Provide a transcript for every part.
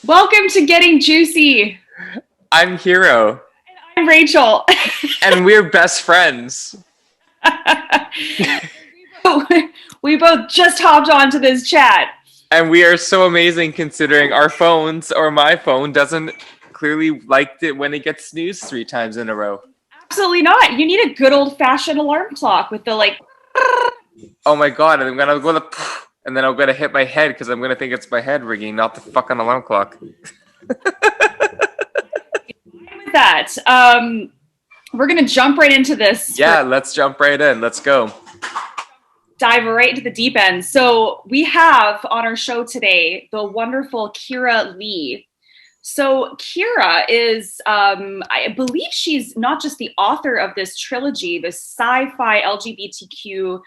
Welcome to Getting Juicy. I'm Hero, I'm Rachel. and we're best friends. We both just hopped onto this chat. And we are so amazing considering our phones, or my phone, doesn't clearly like it when it gets snoozed 3 times in a row. Absolutely not. You need a good old-fashioned alarm clock with the like. Oh my god, and I'm gonna go to, and then I'm gonna hit my head because I'm gonna think it's my head ringing, not the fucking alarm clock. With that, we're gonna jump right into this. Yeah, let's jump right in. Let's go. Dive right into the deep end. So we have on our show today the wonderful Kira Leigh. So Kira is, I believe she's not just the author of this trilogy, the sci-fi LGBTQ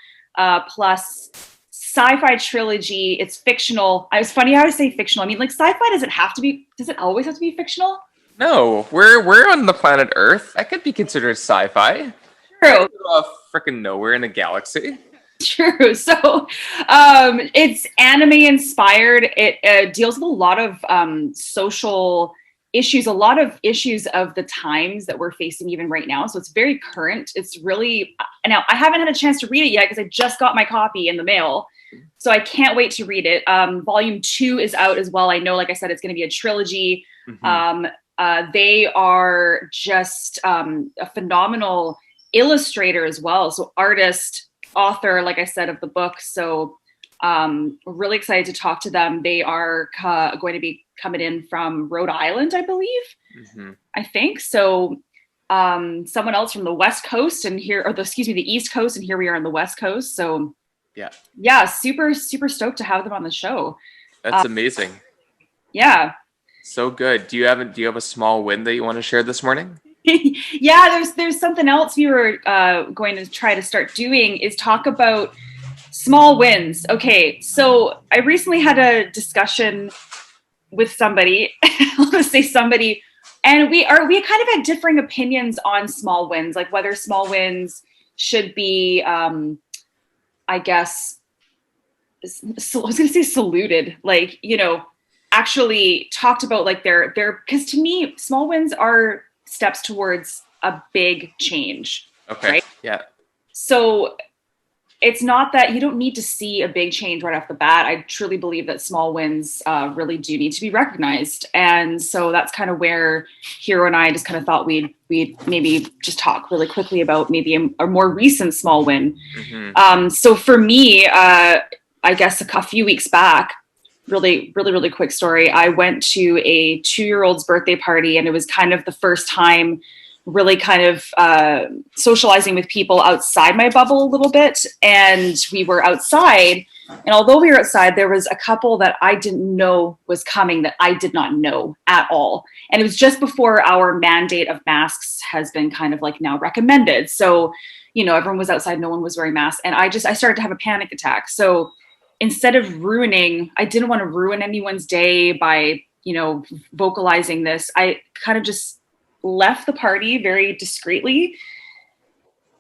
plus sci-fi trilogy. It's fictional. It's funny how I say fictional. I mean, like sci-fi does it always have to be fictional? No, we're on the planet Earth. That could be considered sci-fi. True. Freaking nowhere in the galaxy. True. So it's anime inspired. It deals with a lot of social issues, a lot of issues of the times that we're facing even right now. So it's very current. It's really, now I haven't had a chance to read it yet because I just got my copy in the mail. So I can't wait to read it. Volume 2 is out as well. I know, like I said, it's going to be a trilogy. They are just a phenomenal illustrator as well. So artist, author, like I said, of the book. So we're really excited to talk to them. They are going to be coming in from Rhode Island, I believe. I think so. Someone else from the West Coast and here, or the East Coast, and here we are on the West Coast. So yeah, super stoked to have them on the show. That's amazing. Yeah. So good. Do you have a small win that you want to share this morning? Yeah, there's something else we were going to try to start doing is talk about small wins. Okay, so I recently had a discussion with somebody, I'll just say somebody, and we kind of had differing opinions on small wins, like whether small wins should be, I guess, I was going to say saluted, like, actually talked about like their, because to me, small wins are steps towards a big change. Okay. Right? Yeah. So it's not that you don't need to see a big change right off the bat. I truly believe that small wins really do need to be recognized. And so that's kind of where Hero and I just kind of thought we'd maybe just talk really quickly about maybe a more recent small win. So for me, I guess a few weeks back, really quick story. I went to a 2-year-old's birthday party, and it was kind of the first time really kind of socializing with people outside my bubble a little bit. And we were outside, and although we were outside, there was a couple that I didn't know was coming that I did not know at all. And it was just before our mandate of masks has been kind of like now recommended. So, everyone was outside, no one was wearing masks. And I started to have a panic attack. So instead of I didn't want to ruin anyone's day by, vocalizing this. I kind of just left the party very discreetly,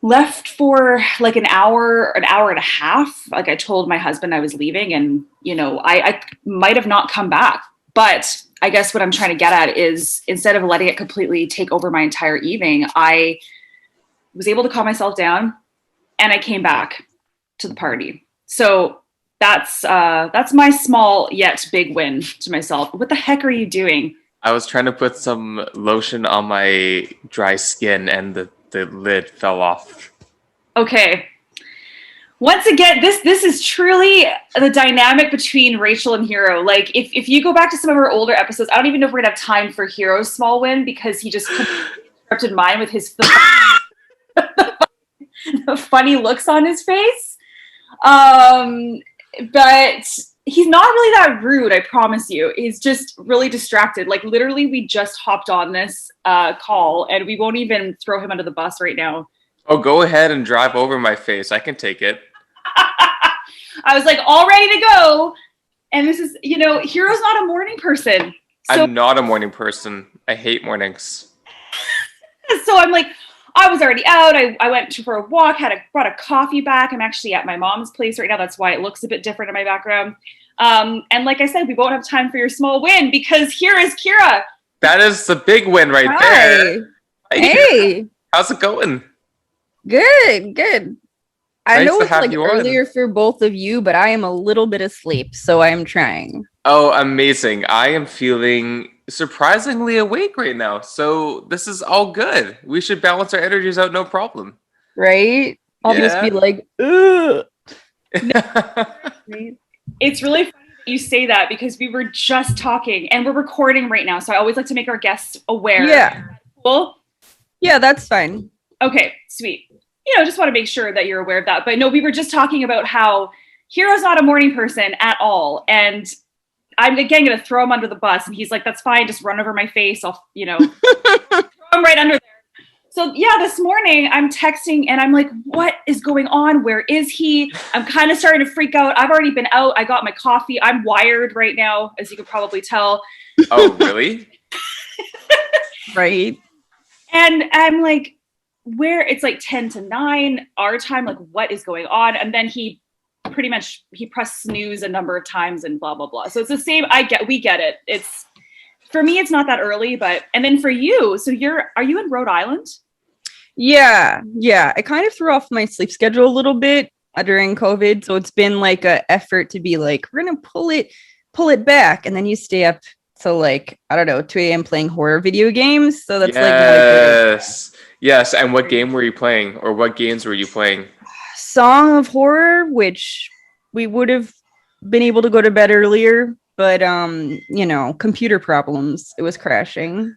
left for like an hour and a half. Like I told my husband I was leaving, and, I might have not come back. But I guess what I'm trying to get at is instead of letting it completely take over my entire evening, I was able to calm myself down and I came back to the party. So that's my small yet big win to myself. What the heck are you doing? I was trying to put some lotion on my dry skin and the lid fell off. Okay. Once again, this is truly the dynamic between Rachel and Hero. Like if you go back to some of our older episodes, I don't even know if we're gonna have time for Hero's small win because he just interrupted mine with his the funny looks on his face. But he's not really that rude, I promise you. He's just really distracted. Like literally, we just hopped on this call, and we won't even throw him under the bus right now. Oh, go ahead and drive over my face. I can take it. I was like, all ready to go. And this is, Hero's not a morning person. So, I'm not a morning person. I hate mornings. So I'm like, I was already out. I went for a walk, brought a coffee back. I'm actually at my mom's place right now. That's why it looks a bit different in my background. And like I said, we won't have time for your small win because here is Kira. That is the big win right there. Hey. How's it going? Good. I Nice know to it's have like you on. earlier for both of you, but I am a little bit asleep, so I am trying. Oh, amazing. I am feeling surprisingly awake right now. So this is all good. We should balance our energies out, no problem. Right? I'll just be Yeah. like, ugh. It's really funny that you say that because we were just talking and we're recording right now. So I always like to make our guests aware. Yeah. Cool. Yeah, that's fine. Okay, sweet. Just want to make sure that you're aware of that. But no, we were just talking about how Hero's not a morning person at all. And I'm again going to throw him under the bus. And he's like, that's fine. Just run over my face. I'll, throw him right under there. So yeah, this morning I'm texting and I'm like, what is going on? Where is he? I'm kind of starting to freak out. I've already been out. I got my coffee. I'm wired right now, as you could probably tell. Oh, really? Right. And I'm like, where it's like 10 to 9 our time, like what is going on? And then he pressed snooze a number of times and blah, blah, blah. So it's the same. We get it. It's, for me, it's not that early, and then for you, so are you in Rhode Island? Yeah. I kind of threw off my sleep schedule a little bit during COVID. So it's been like an effort to be like, we're going to pull it back. And then you stay up till like, I don't know, 2 a.m. playing horror video games. So that's Yes. And what game were you playing, or what games were you playing? Song of Horror, which we would have been able to go to bed earlier, but computer problems. It was crashing.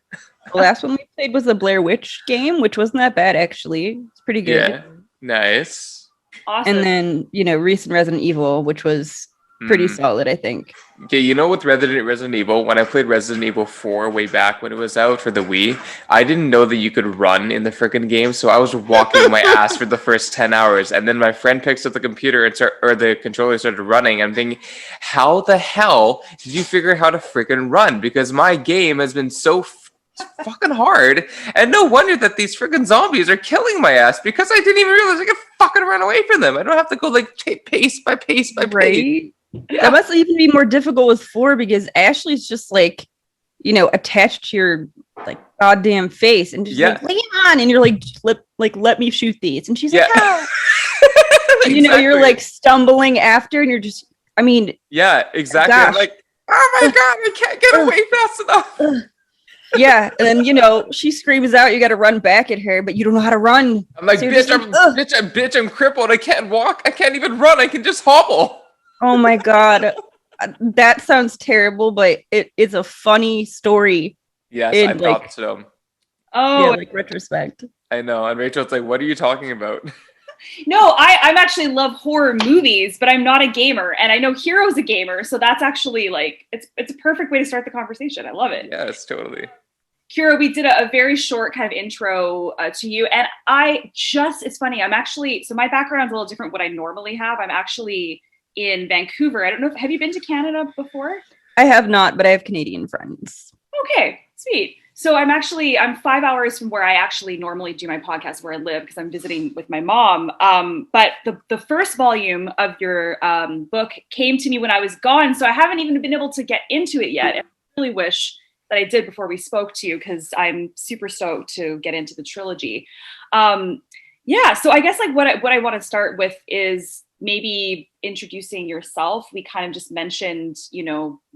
The last one we played was the Blair Witch game, which wasn't that bad actually. It's pretty good. Yeah, nice. Awesome. And then recent Resident Evil, which was pretty solid, I think. Okay, with Resident Evil, when I played Resident Evil 4 way back when it was out for the Wii, I didn't know that you could run in the freaking game, so I was walking my ass for the first 10 hours, and then my friend picks up the computer or the controller started running. I'm thinking, how the hell did you figure out how to freaking run? Because my game has been so fucking hard, and no wonder that these freaking zombies are killing my ass, because I didn't even realize I could fucking run away from them. I don't have to go like pace by pace by pace. Right? Yeah. That must even be more difficult with 4 because Ashley's just like, attached to your like goddamn face and just like, lay on, and you're like, let me shoot these, and she's like, oh. Exactly. You're like stumbling after, and you're just, yeah, exactly. Gosh. I'm like, oh my god, I can't get away fast enough. Yeah, and then she screams out, you got to run back at her, but you don't know how to run. I'm like, so bitch, I'm crippled. I can't walk. I can't even run. I can just hobble. Oh my god, that sounds terrible, but it is a funny story. Yes, I thought so. Oh, yeah, like retrospect. I know, and Rachel's like, "What are you talking about?" No, I'm actually love horror movies, but I'm not a gamer, and I know Hero's a gamer, so that's actually like it's a perfect way to start the conversation. I love it. Yes, totally. Kira, we did a very short kind of intro to you, and it's funny. I'm actually, so my background's a little different what I normally have. I'm actually in Vancouver. I don't know have you been to Canada before? I have not, but I have Canadian friends. Okay, sweet. So I'm 5 hours from where I actually normally do my podcast where I live because I'm visiting with my mom. But the first volume of your book came to me when I was gone, so I haven't even been able to get into it yet. And I really wish that I did before we spoke to you because I'm super stoked to get into the trilogy. So I guess like what I want to start with is maybe introducing yourself. We kind of just mentioned,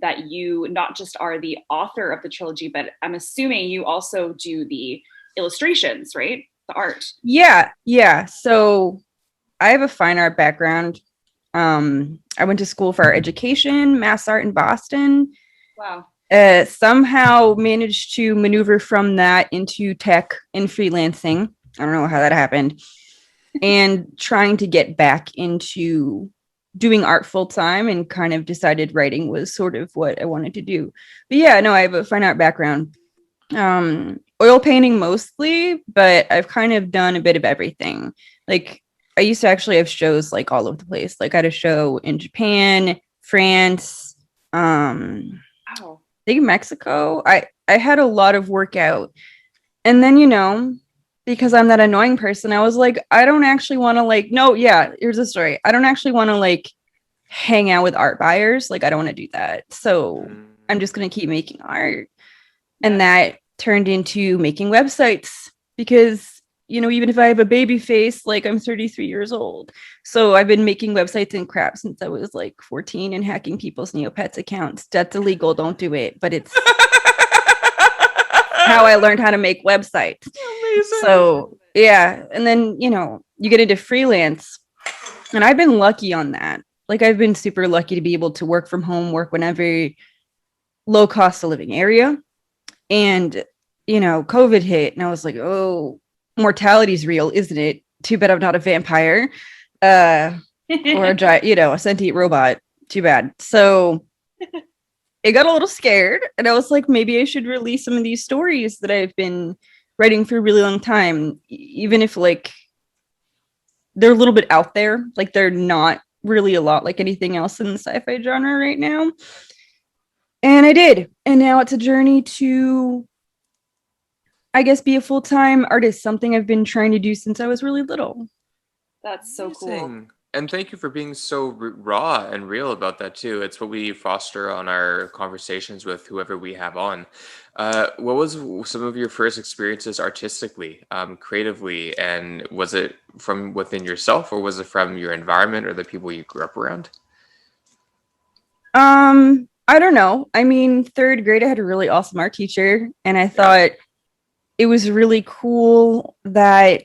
that you not just are the author of the trilogy, but I'm assuming you also do the illustrations, right? The art. Yeah. So I have a fine art background. I went to school for art education, mass art in Boston. Wow. Somehow managed to maneuver from that into tech and freelancing. I don't know how that happened. And trying to get back into doing art full time, and kind of decided writing was sort of what I wanted to do. But yeah, no, I have a fine art background. Oil painting mostly, but I've kind of done a bit of everything. Like I used to actually have shows like all over the place. Like I had a show in Japan, France, I think Mexico. I had a lot of work out. And then, because I'm that annoying person, I was like, I don't actually want to here's the story. I don't actually want to hang out with art buyers. Like, I don't want to do that. So I'm just going to keep making art. And that turned into making websites because, you know, even if I have a baby face, like I'm 33 years old. So I've been making websites and crap since I was like 14 and hacking people's Neopets accounts. That's illegal. Don't do it. But it's how I learned how to make websites. Amazing. So yeah. And then, you know, you get into freelance. And I've been lucky on that. Like, I've been super lucky to be able to work from home, work whenever, low cost of living area. And, you know, COVID hit and I was like, oh, mortality's real, isn't it? Too bad I'm not a vampire or a giant, you know, a sentient robot. Too bad. So it got a little scared. And I was like, maybe I should release some of these stories that I've been writing for a really long time, even if like they're a little bit out there, like they're not really a lot like anything else in the sci-fi genre right now. And I did. And now it's a journey to, I guess, be a full-time artist, something I've been trying to do since I was really little. That's so cool. And thank you for being so raw and real about that too. It's what we foster on our conversations with whoever we have on. What was some of your first experiences artistically, creatively, and was it from within yourself or was it from your environment or the people you grew up around? I don't know. I mean, third grade, I had a really awesome art teacher, and I thought it was really cool that,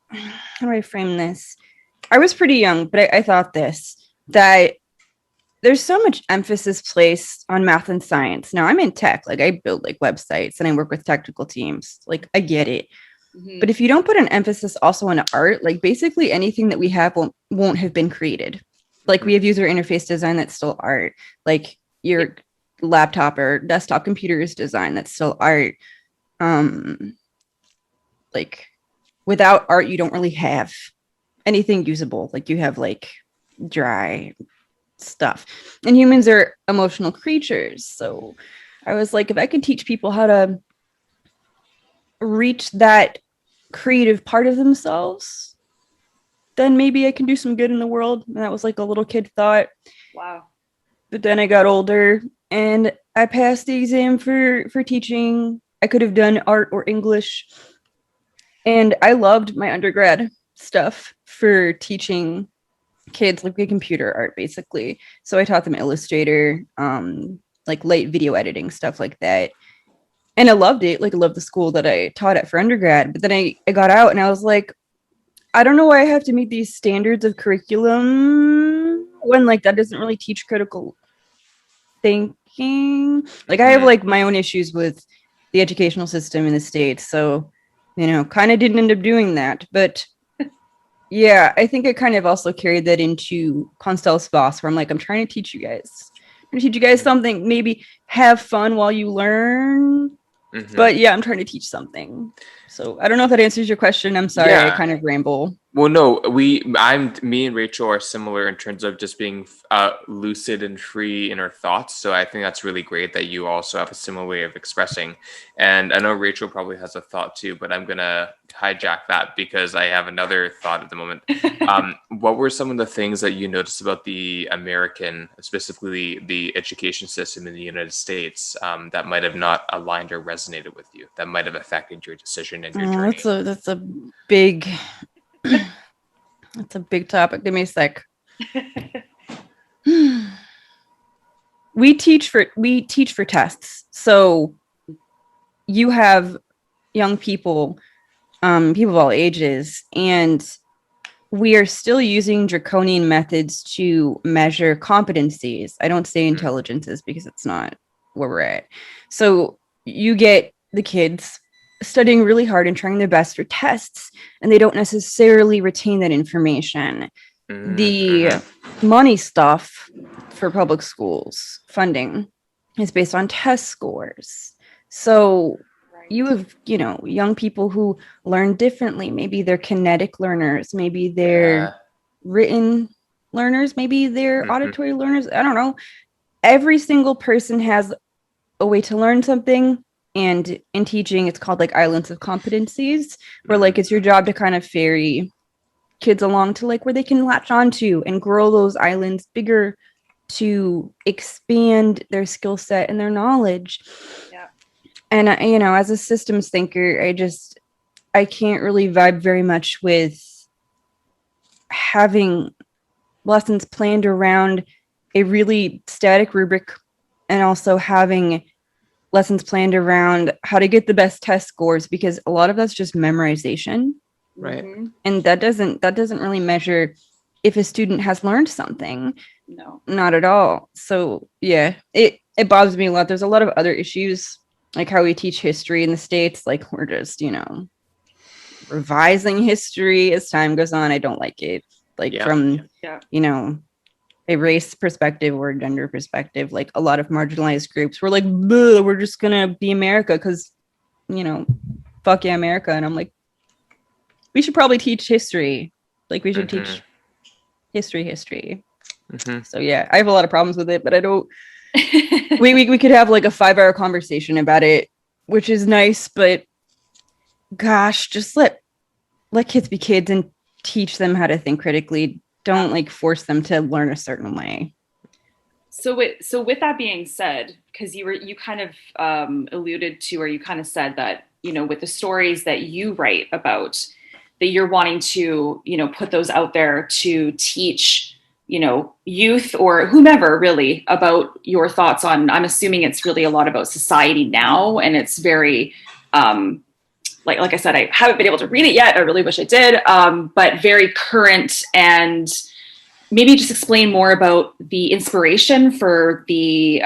how do I frame this? I was pretty young, but I thought that there's so much emphasis placed on math and science. Now I'm in tech, like I build like websites and I work with technical teams. Like I get it. Mm-hmm. But if you don't put an emphasis also on art, like basically anything that we have won't have been created. Like we have user interface design that's still art. Like your laptop or desktop computer is design that's still art. Like without art, you don't really have anything usable. Like you have like dry stuff, and humans are emotional creatures. So I was like, if I can teach people how to reach that creative part of themselves, then maybe I can do some good in the world. And that was like a little kid thought. Wow. But then I got older and I passed the exam for teaching. I could have done art or English. And I loved my undergrad stuff for teaching kids like computer art, basically. So I taught them Illustrator, like light video editing, stuff like that. And I loved it. Like I loved the school that I taught at for undergrad. But then I got out and I was like, I don't know why I have to meet these standards of curriculum when like that doesn't really teach critical thinking. Like I have like my own issues with the educational system in the States. So, you know, kind of didn't end up doing that. But yeah, I think I kind of also carried that into Constelis Voss, where I'm like, I'm trying to teach you guys. I'm going to teach you guys something. Maybe have fun while you learn. Mm-hmm. But yeah, I'm trying to teach something. So I don't know if that answers your question. I'm sorry, I kind of ramble. Well, no, me and Rachel are similar in terms of just being lucid and free in our thoughts. So I think that's really great that you also have a similar way of expressing. And I know Rachel probably has a thought too, but I'm going to hijack that because I have another thought at the moment. What were some of the things that you noticed about the American, specifically the education system in the United States, that might have not aligned or resonated with you, that might have affected your decision and your journey? That's a big... That's a big topic. Give me a sec. We teach for tests. So you have young people, people of all ages, and we are still using draconian methods to measure competencies. I don't say intelligences because it's not where we're at. So you get the kids studying really hard and trying their best for tests, and they don't necessarily retain that information. The money stuff for public schools funding is based on test scores. So you have, you know, young people who learn differently. Maybe they're kinetic learners, maybe they're written learners, maybe they're auditory learners. I don't know. Every single person has a way to learn something. And in teaching, it's called like islands of competencies, where like it's your job to kind of ferry kids along to like where they can latch onto and grow those islands bigger to expand their skill set and their knowledge. Yeah. And you know, as a systems thinker, I can't really vibe very much with having lessons planned around a really static rubric and also having lessons planned around how to get the best test scores, because a lot of that's just memorization. Right. And that doesn't really measure if a student has learned something. No, not at all. So yeah, it bothers me a lot. There's a lot of other issues, like how we teach history in the States. Like we're just, you know, revising history as time goes on. I don't like it. Like from, you know, a race perspective or a gender perspective, like a lot of marginalized groups were like, we're just gonna be America because, you know, fuck yeah, America. And I'm like, we should probably teach history. Like we should teach history. So yeah, I have a lot of problems with it, but I don't. we could have like a 5-hour conversation about it, which is nice, but gosh, just let kids be kids and teach them how to think critically. Don't like force them to learn a certain way. So with that being said, because you kind of alluded to, or you kind of said that, you know, with the stories that you write about, that you're wanting to, you know, put those out there to teach, you know, youth or whomever really about your thoughts on, I'm assuming it's really a lot about society now, and it's very like I said, I haven't been able to read it yet. I really wish I did, but very current. And maybe just explain more about the inspiration for the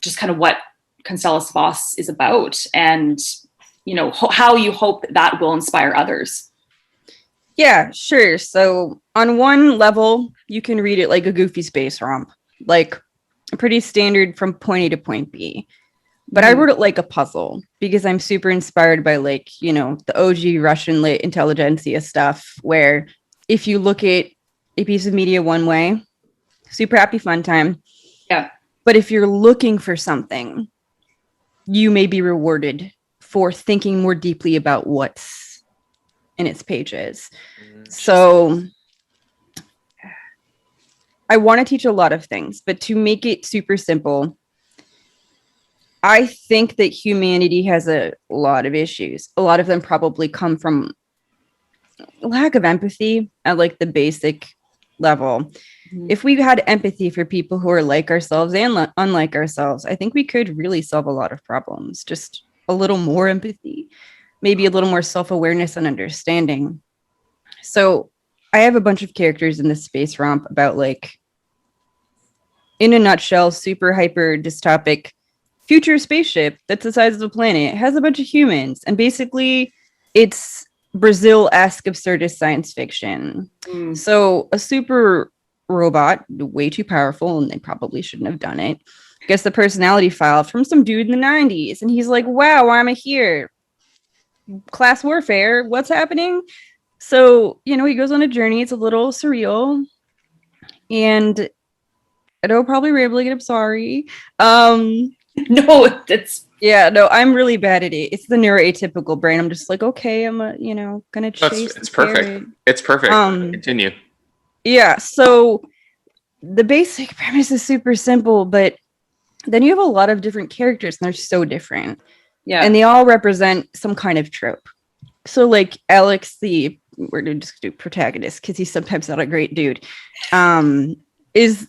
just kind of what Constelis Voss is about, and you know how you hope that will inspire others. Yeah, sure. So on one level, you can read it like a goofy space romp, like pretty standard from point A to point B. But I wrote it like a puzzle because I'm super inspired by, like, you know, the OG Russian lit intelligentsia stuff, where if you look at a piece of media one way, super happy fun time. Yeah. But if you're looking for something, you may be rewarded for thinking more deeply about what's in its pages. So I want to teach a lot of things, but to make it super simple, I think that humanity has a lot of issues. A lot of them probably come from lack of empathy at like the basic level. If we had empathy for people who are like ourselves and unlike ourselves, I think we could really solve a lot of problems. Just a little more empathy, maybe a little more self-awareness and understanding. So I have a bunch of characters in this space romp about, like, in a nutshell, super hyper dystopic future spaceship that's the size of the planet, has a bunch of humans, and basically it's Brazil-esque absurdist science fiction. So a super robot, way too powerful, and they probably shouldn't have done it, gets the personality file from some dude in the 90s, and he's like, wow, why am I here? Class warfare, what's happening? So, you know, he goes on a journey. It's a little surreal, and it'll probably rambling, and I'm sorry. No, it's I'm really bad at it. It's the neuroatypical brain. I'm just like, okay, I'm gonna chase. It's perfect. It's perfect. Continue. Yeah. So the basic premise is super simple, but then you have a lot of different characters, and they're so different. Yeah. And they all represent some kind of trope. So like Alex, we're gonna just do protagonist because he's sometimes not a great dude. Is,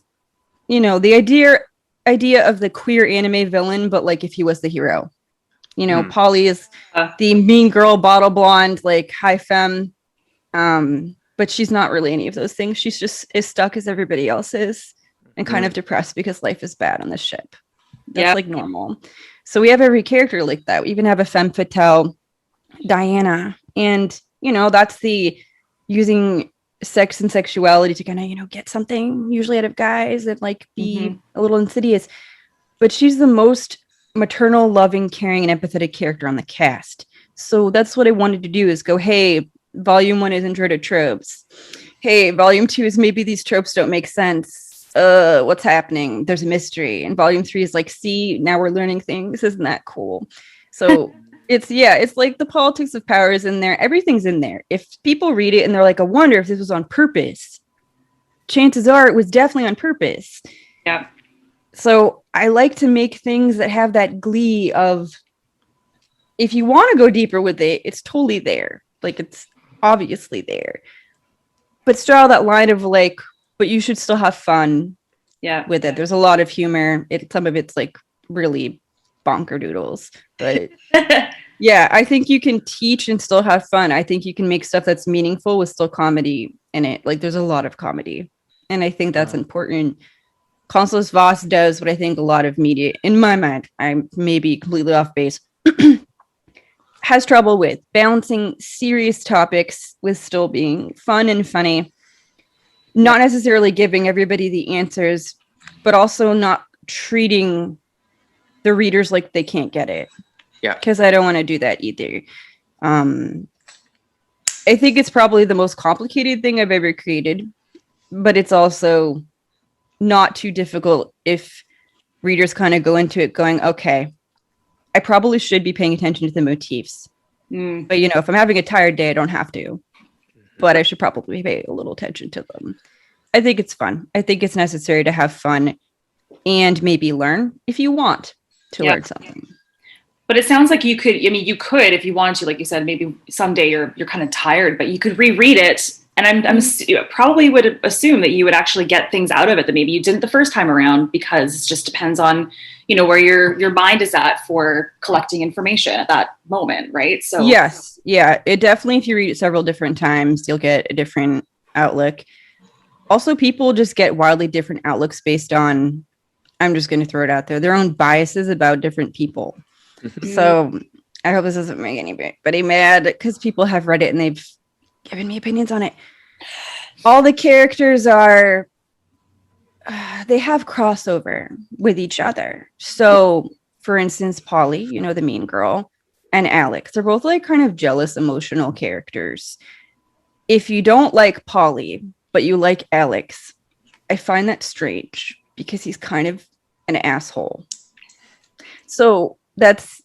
you know, the idea of the queer anime villain, but like if he was the hero. You know, Polly is the mean girl, bottle blonde, like high femme. But she's not really any of those things. She's just as stuck as everybody else is, and kind of depressed because life is bad on the ship. That's like normal. So we have every character like that. We even have a femme fatale, Diana. And, you know, that's the using sex and sexuality to kind of, you know, get something usually out of guys and like be a little insidious. But she's the most maternal, loving, caring, and empathetic character on the cast. So that's what I wanted to do, is go, hey, volume 1 is intro to tropes. Hey, volume 2 is maybe these tropes don't make sense. What's happening? There's a mystery. And volume 3 is like, see, now we're learning things. Isn't that cool? So It's like the politics of power is in there. Everything's in there. If people read it and they're like, I wonder if this was on purpose, chances are it was definitely on purpose. Yeah. So I like to make things that have that glee of, if you want to go deeper with it, it's totally there. Like, it's obviously there. But straddle that line of like, but you should still have fun with it. There's a lot of humor. Some of it's like really bonker doodles. But yeah, I think you can teach and still have fun. I think you can make stuff that's meaningful with still comedy in it. Like, there's a lot of comedy. And I think that's important. Constelis Voss does what I think a lot of media, in my mind, I may be completely off base, has trouble with balancing serious topics with still being fun and funny, not necessarily giving everybody the answers, but also not treating the readers like they can't get it. Yeah. Because I don't want to do that either. I think it's probably the most complicated thing I've ever created, but it's also not too difficult if readers kind of go into it going, okay, I probably should be paying attention to the motifs. But, you know, if I'm having a tired day, I don't have to. But I should probably pay a little attention to them. I think it's fun. I think it's necessary to have fun and maybe learn if you want to learn something. But it sounds like you could, you could, if you wanted to, like you said, maybe someday you're kind of tired, but you could reread it. And I'm probably would assume that you would actually get things out of it that maybe you didn't the first time around, because it just depends on, where your mind is at for collecting information at that moment, right? So yes, yeah, it definitely, if you read it several different times, you'll get a different outlook. Also, people just get wildly different outlooks based on, I'm just going to throw it out there, their own biases about different people. So I hope this doesn't make anybody mad, because people have read it and they've given me opinions on it. All the characters are, they have crossover with each other. So, for instance, Polly, the mean girl, and Alex, they're both like kind of jealous, emotional characters. If you don't like Polly, but you like Alex, I find that strange, because he's kind of an asshole. So that's,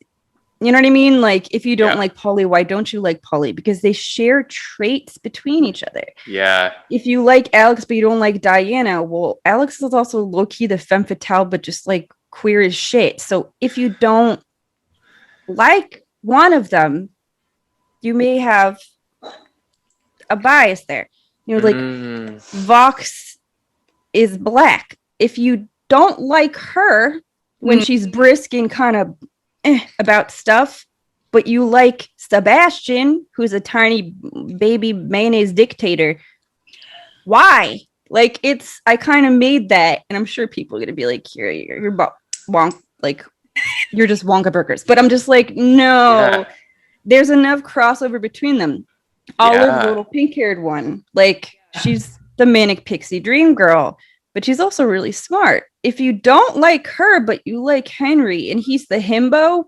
you know what I mean? Like, if you don't like Polly, why don't you like Polly? Because they share traits between each other. Yeah. If you like Alex, but you don't like Diana, well, Alex is also low-key the femme fatale, but just like queer as shit. So if you don't like one of them, you may have a bias there. Like Vox is black. If you don't like her when she's brisk and kind of about stuff, but you like Sebastian, who's a tiny baby mayonnaise dictator, why? Like, I kind of made that, and I'm sure people are gonna be like, you're wonk, like, you're just Wonka burgers. But I'm just like, no, there's enough crossover between them. Olive, the little pink-haired one, like, she's the manic pixie dream girl, but she's also really smart. If you don't like her, but you like Henry, and he's the himbo,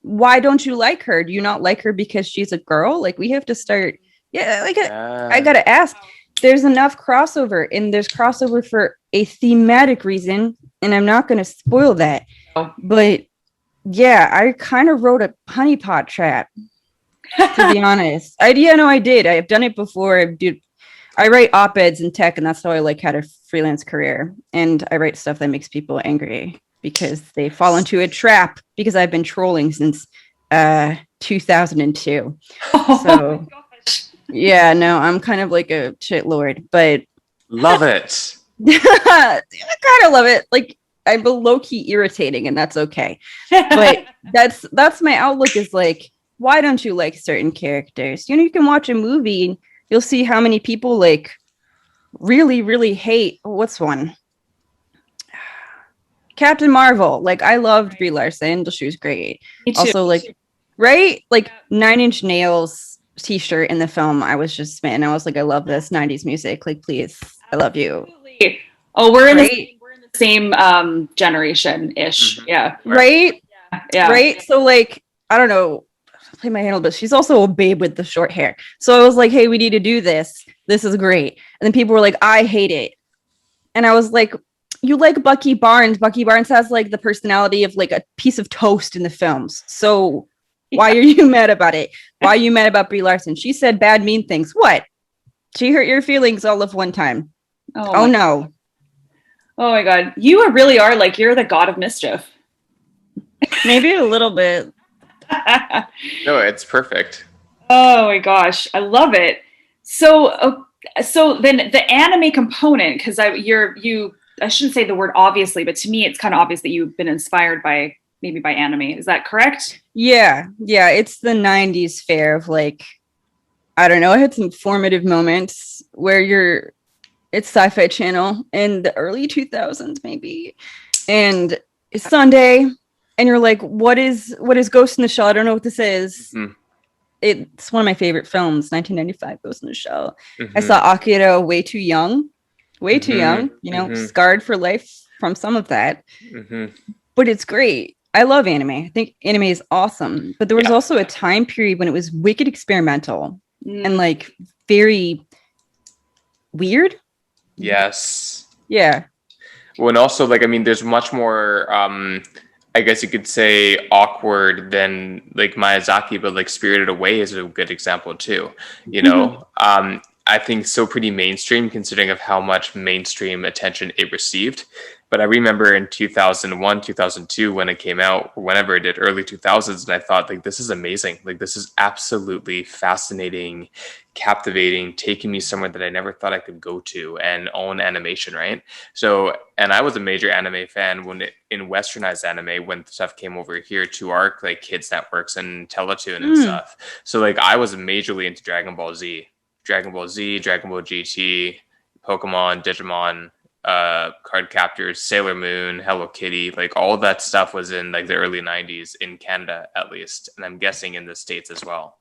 why don't you like her? Do you not like her because she's a girl? Like, we have to start. I gotta ask. There's enough crossover, and there's crossover for a thematic reason, and I'm not going to spoil that. But yeah, I kind of wrote a honeypot trap, to be honest. I did. I've done it before. I write op-eds in tech, and that's how I had a freelance career. And I write stuff that makes people angry because they fall into a trap, because I've been trolling since 2002. So yeah, no, I'm kind of like a shit lord, but love it. I kind of love it. Like, I'm low-key irritating, and that's okay. But that's my outlook, is like, why don't you like certain characters? You can watch a movie and you'll see how many people like really, really hate. What's one? Captain Marvel. Like, I loved Brie Larson. She was great. Me too. Also, like, right? Like, Nine Inch Nails t-shirt in the film, I was just smitten. I was like, I love this 90s music. Like, please, I love you. Absolutely. Oh, we're in the same generation-ish. Mm-hmm. Yeah. Right? Yeah. Right? So, like, I don't know, play my handle, but she's also a babe with the short hair. So I was like, hey, we need to do this. This is great. And then people were like, I hate it. And I was like, you like Bucky Barnes. Bucky Barnes has like the personality of like a piece of toast in the films. So Why are you mad about it? Why are you mad about Brie Larson? She said bad, mean things. What? She hurt your feelings all of one time. Oh no. Oh my God. You really are like, you're the god of mischief. Maybe a little bit. No, it's perfect. Oh my gosh. I love it. So then the anime component, because I shouldn't say the word obviously, but to me it's kind of obvious that you've been inspired by anime. Is that correct? Yeah. It's the 90s fare of like, I don't know. I had some formative moments where it's Sci-Fi Channel in the early 2000s, maybe. And it's Sunday, and you're like, what is Ghost in the Shell? I don't know what this is. Mm-hmm. It's one of my favorite films, 1995, Ghost in the Shell. Mm-hmm. I saw Akira way too young, scarred for life from some of that. Mm-hmm. But it's great. I love anime. I think anime is awesome. But there was also a time period when it was wicked experimental and like very weird. Yes. Yeah. Well, and also like, I mean, there's much more, I guess you could say awkward than like Miyazaki, but like Spirited Away is a good example too, you know? I think so pretty mainstream considering of how much mainstream attention it received. But I remember in 2001, 2002, when it came out, or whenever it did, early 2000s, and I thought, like, this is amazing. Like, this is absolutely fascinating, captivating, taking me somewhere that I never thought I could go to and own animation, right? So, and I was a major anime fan in westernized anime when stuff came over here to our, like, kids networks and Teletoon and stuff. So, like, I was majorly into Dragon Ball Z, Dragon Ball GT, Pokemon, Digimon, Card Captors, Sailor Moon, Hello Kitty, like all of that stuff was in like the early 90s in Canada at least, and I'm guessing in the States as well.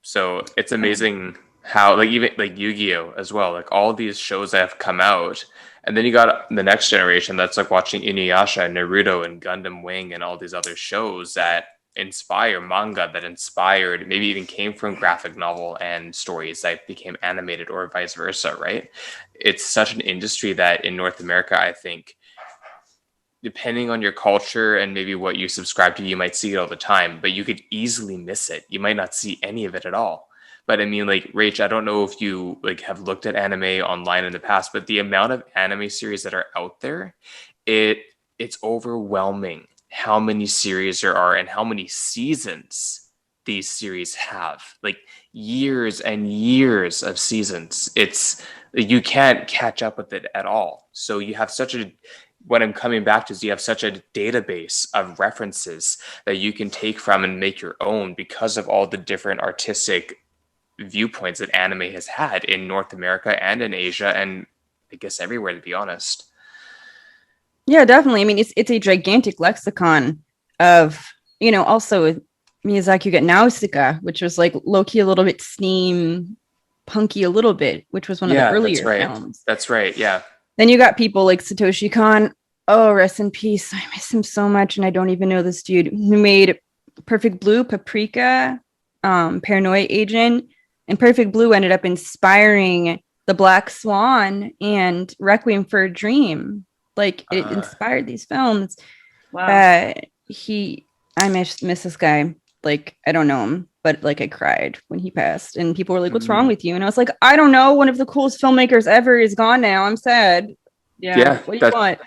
So it's amazing how like even like Yu-Gi-Oh as well, like all these shows that have come out, and then you got the next generation that's like watching Inuyasha and Naruto and Gundam Wing and all these other shows that inspire manga, that inspired, maybe even came from graphic novel and stories that became animated or vice versa, right? It's such an industry that in North America, I think, depending on your culture and maybe what you subscribe to, you might see it all the time, but you could easily miss it. You might not see any of it at all. But I mean, like, Rach, I don't know if you like have looked at anime online in the past, but the amount of anime series that are out there, it's overwhelming how many series there are and how many seasons these series have. Like years and years of seasons. It's you can't catch up with it at all. So you have what I'm coming back to is you have such a database of references that you can take from and make your own because of all the different artistic viewpoints that anime has had in North America and in Asia and I guess everywhere, to be honest. Yeah, definitely. I mean, it's a gigantic lexicon of, also with Miyazaki, you get Nausicaa, which was like low-key a little bit steam punky a little bit, which was one of the earlier films. That's right, yeah. Then you got people like Satoshi Kon. Oh, rest in peace. I miss him so much, and I don't even know this dude who made Perfect Blue, Paprika, Paranoia Agent, and Perfect Blue ended up inspiring The Black Swan and Requiem for a Dream. Like it inspired these films. Wow. I miss this guy. Like I don't know him, but like I cried when he passed, and people were like, "What's wrong with you?" And I was like, "I don't know. One of the coolest filmmakers ever is gone now. I'm sad." Yeah. What do you want?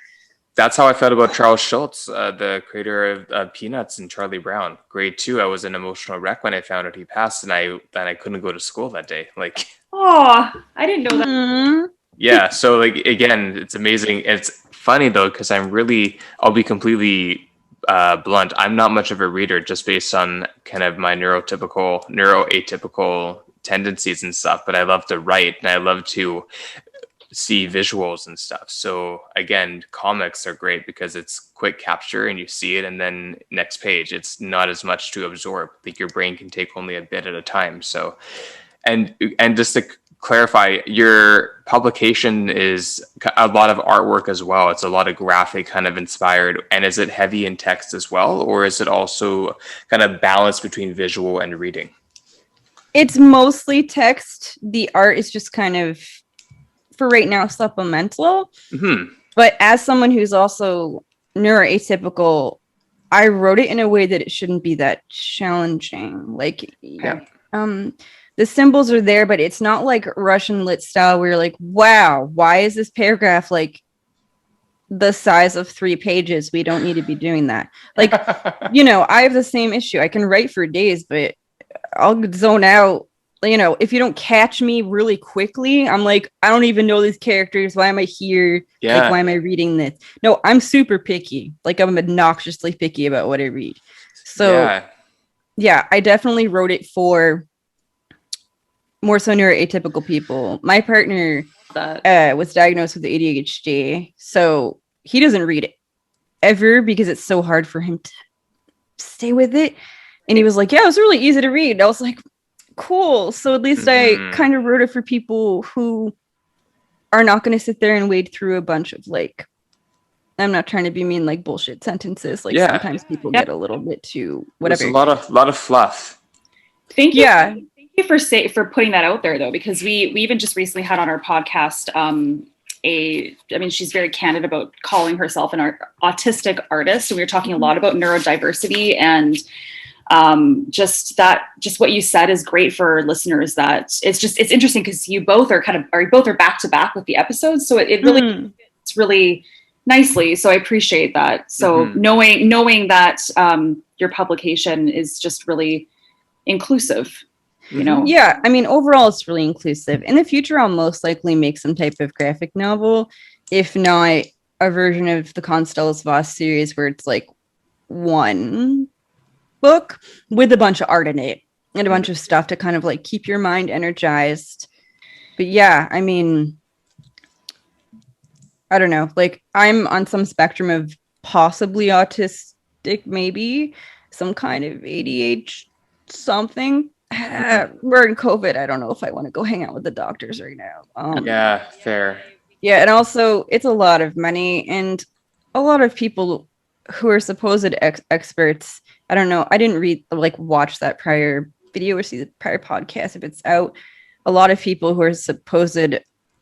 That's how I felt about Charles Schultz, the creator of Peanuts and Charlie Brown. Grade 2, I was an emotional wreck when I found out he passed, and I couldn't go to school that day. Like, oh, I didn't know that. Yeah, so like again, it's amazing. It's funny though because I'll be completely blunt. I'm not much of a reader, just based on kind of my neuroatypical tendencies and stuff. But I love to write and I love to see visuals and stuff. So again, comics are great because it's quick capture and you see it and then next page. It's not as much to absorb. Like your brain can take only a bit at a time. So and just to clarify, your publication is a lot of artwork as well. It's a lot of graphic kind of inspired. And is it heavy in text as well? Or is it also kind of balanced between visual and reading? It's mostly text. The art is just kind of, for right now, supplemental. Mm-hmm. But as someone who's also neuroatypical, I wrote it in a way that it shouldn't be that challenging. Like, the symbols are there, but it's not like Russian lit style where you're like, wow, why is this paragraph like the size of 3 pages? We don't need to be doing that. Like, I have the same issue. I can write for days, but I'll zone out. If you don't catch me really quickly, I'm like, I don't even know these characters. Why am I here? Yeah. Like, why am I reading this? No, I'm super picky. Like, I'm obnoxiously picky about what I read. So, yeah, I definitely wrote it for more so neuroatypical people. My partner was diagnosed with ADHD, so he doesn't read it ever because it's so hard for him to stay with it. And he was like, yeah, it was really easy to read. I was like, cool. So at least I kind of wrote it for people who are not going to sit there and wade through a bunch of like, I'm not trying to be mean, like bullshit sentences. Like sometimes people get a little bit too whatever. There's a lot of fluff. Thank you. Yeah. Thank you for putting that out there though, because we even just recently had on our podcast she's very candid about calling herself an autistic artist. And we were talking a lot about neurodiversity and just what you said is great for listeners. That it's interesting because you both are back to back with the episodes. So it really, it's really nicely. So I appreciate that. So knowing that your publication is just really inclusive, Yeah, I mean, overall, it's really inclusive. In the future, I'll most likely make some type of graphic novel, if not a version of the Constelis Voss series where it's like one book with a bunch of art in it and a bunch of stuff to kind of like keep your mind energized. But yeah, I mean, I don't know. Like, I'm on some spectrum of possibly autistic, maybe some kind of ADHD something. We're in COVID. I don't know if I want to go hang out with the doctors right now. Yeah, fair. Yeah, and also it's a lot of money and a lot of people who are supposed experts. I don't know. I didn't watch that prior video or see the prior podcast if it's out. A lot of people who are supposed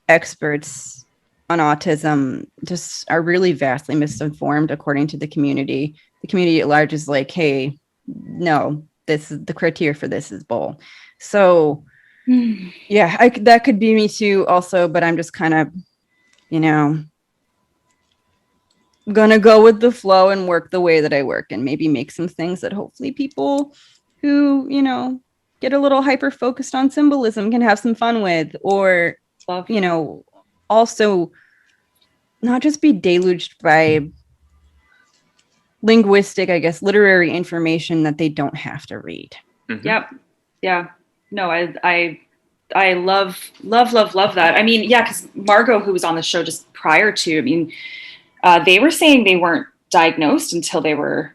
experts on autism just are really vastly misinformed according to the community. The community at large is like, hey, no, this is the criteria for this is bull. So yeah, that could be me too also, but I'm just kind of, gonna go with the flow and work the way that I work and maybe make some things that hopefully people who, get a little hyper focused on symbolism can have some fun with, or, also not just be deluged by linguistic, I guess, literary information that they don't have to read. Yep. Yeah. No, I love that. I mean, yeah, because Margot, who was on the show just prior to, they were saying they weren't diagnosed until they were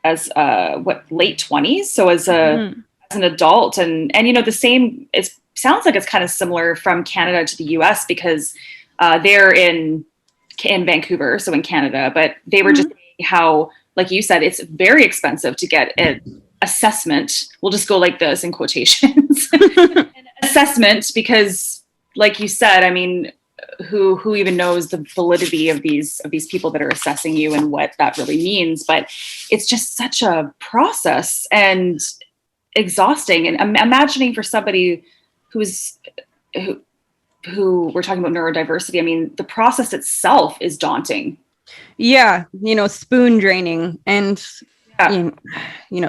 as late 20s. So as an adult, and the same. It sounds like it's kind of similar from Canada to the U.S. because they're in Vancouver, so in Canada. But they were just saying how, like you said, it's very expensive to get an assessment. We'll just go like this in quotations, an assessment, because, like you said, I mean, who even knows the validity of these people that are assessing you and what that really means? But it's just such a process and exhausting. And imagining for somebody who we're talking about neurodiversity, I mean, the process itself is daunting. Yeah, spoon draining and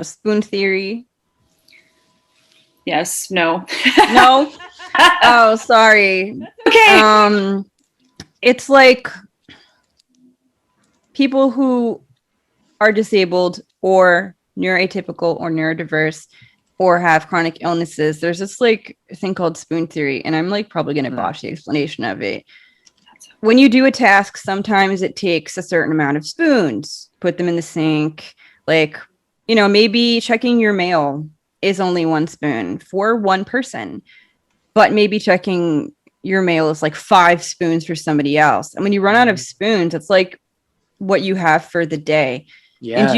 spoon theory. Yes, no. No. Oh, sorry. Okay. It's like people who are disabled or neuroatypical or neurodiverse or have chronic illnesses. There's this like thing called spoon theory, and I'm like probably going to botch the explanation of it. When you do a task, sometimes it takes a certain amount of spoons, put them in the sink. Like, maybe checking your mail is only 1 spoon for one person, but maybe checking your mail is like 5 spoons for somebody else. And when you run out of spoons, it's like what you have for the day. Yes.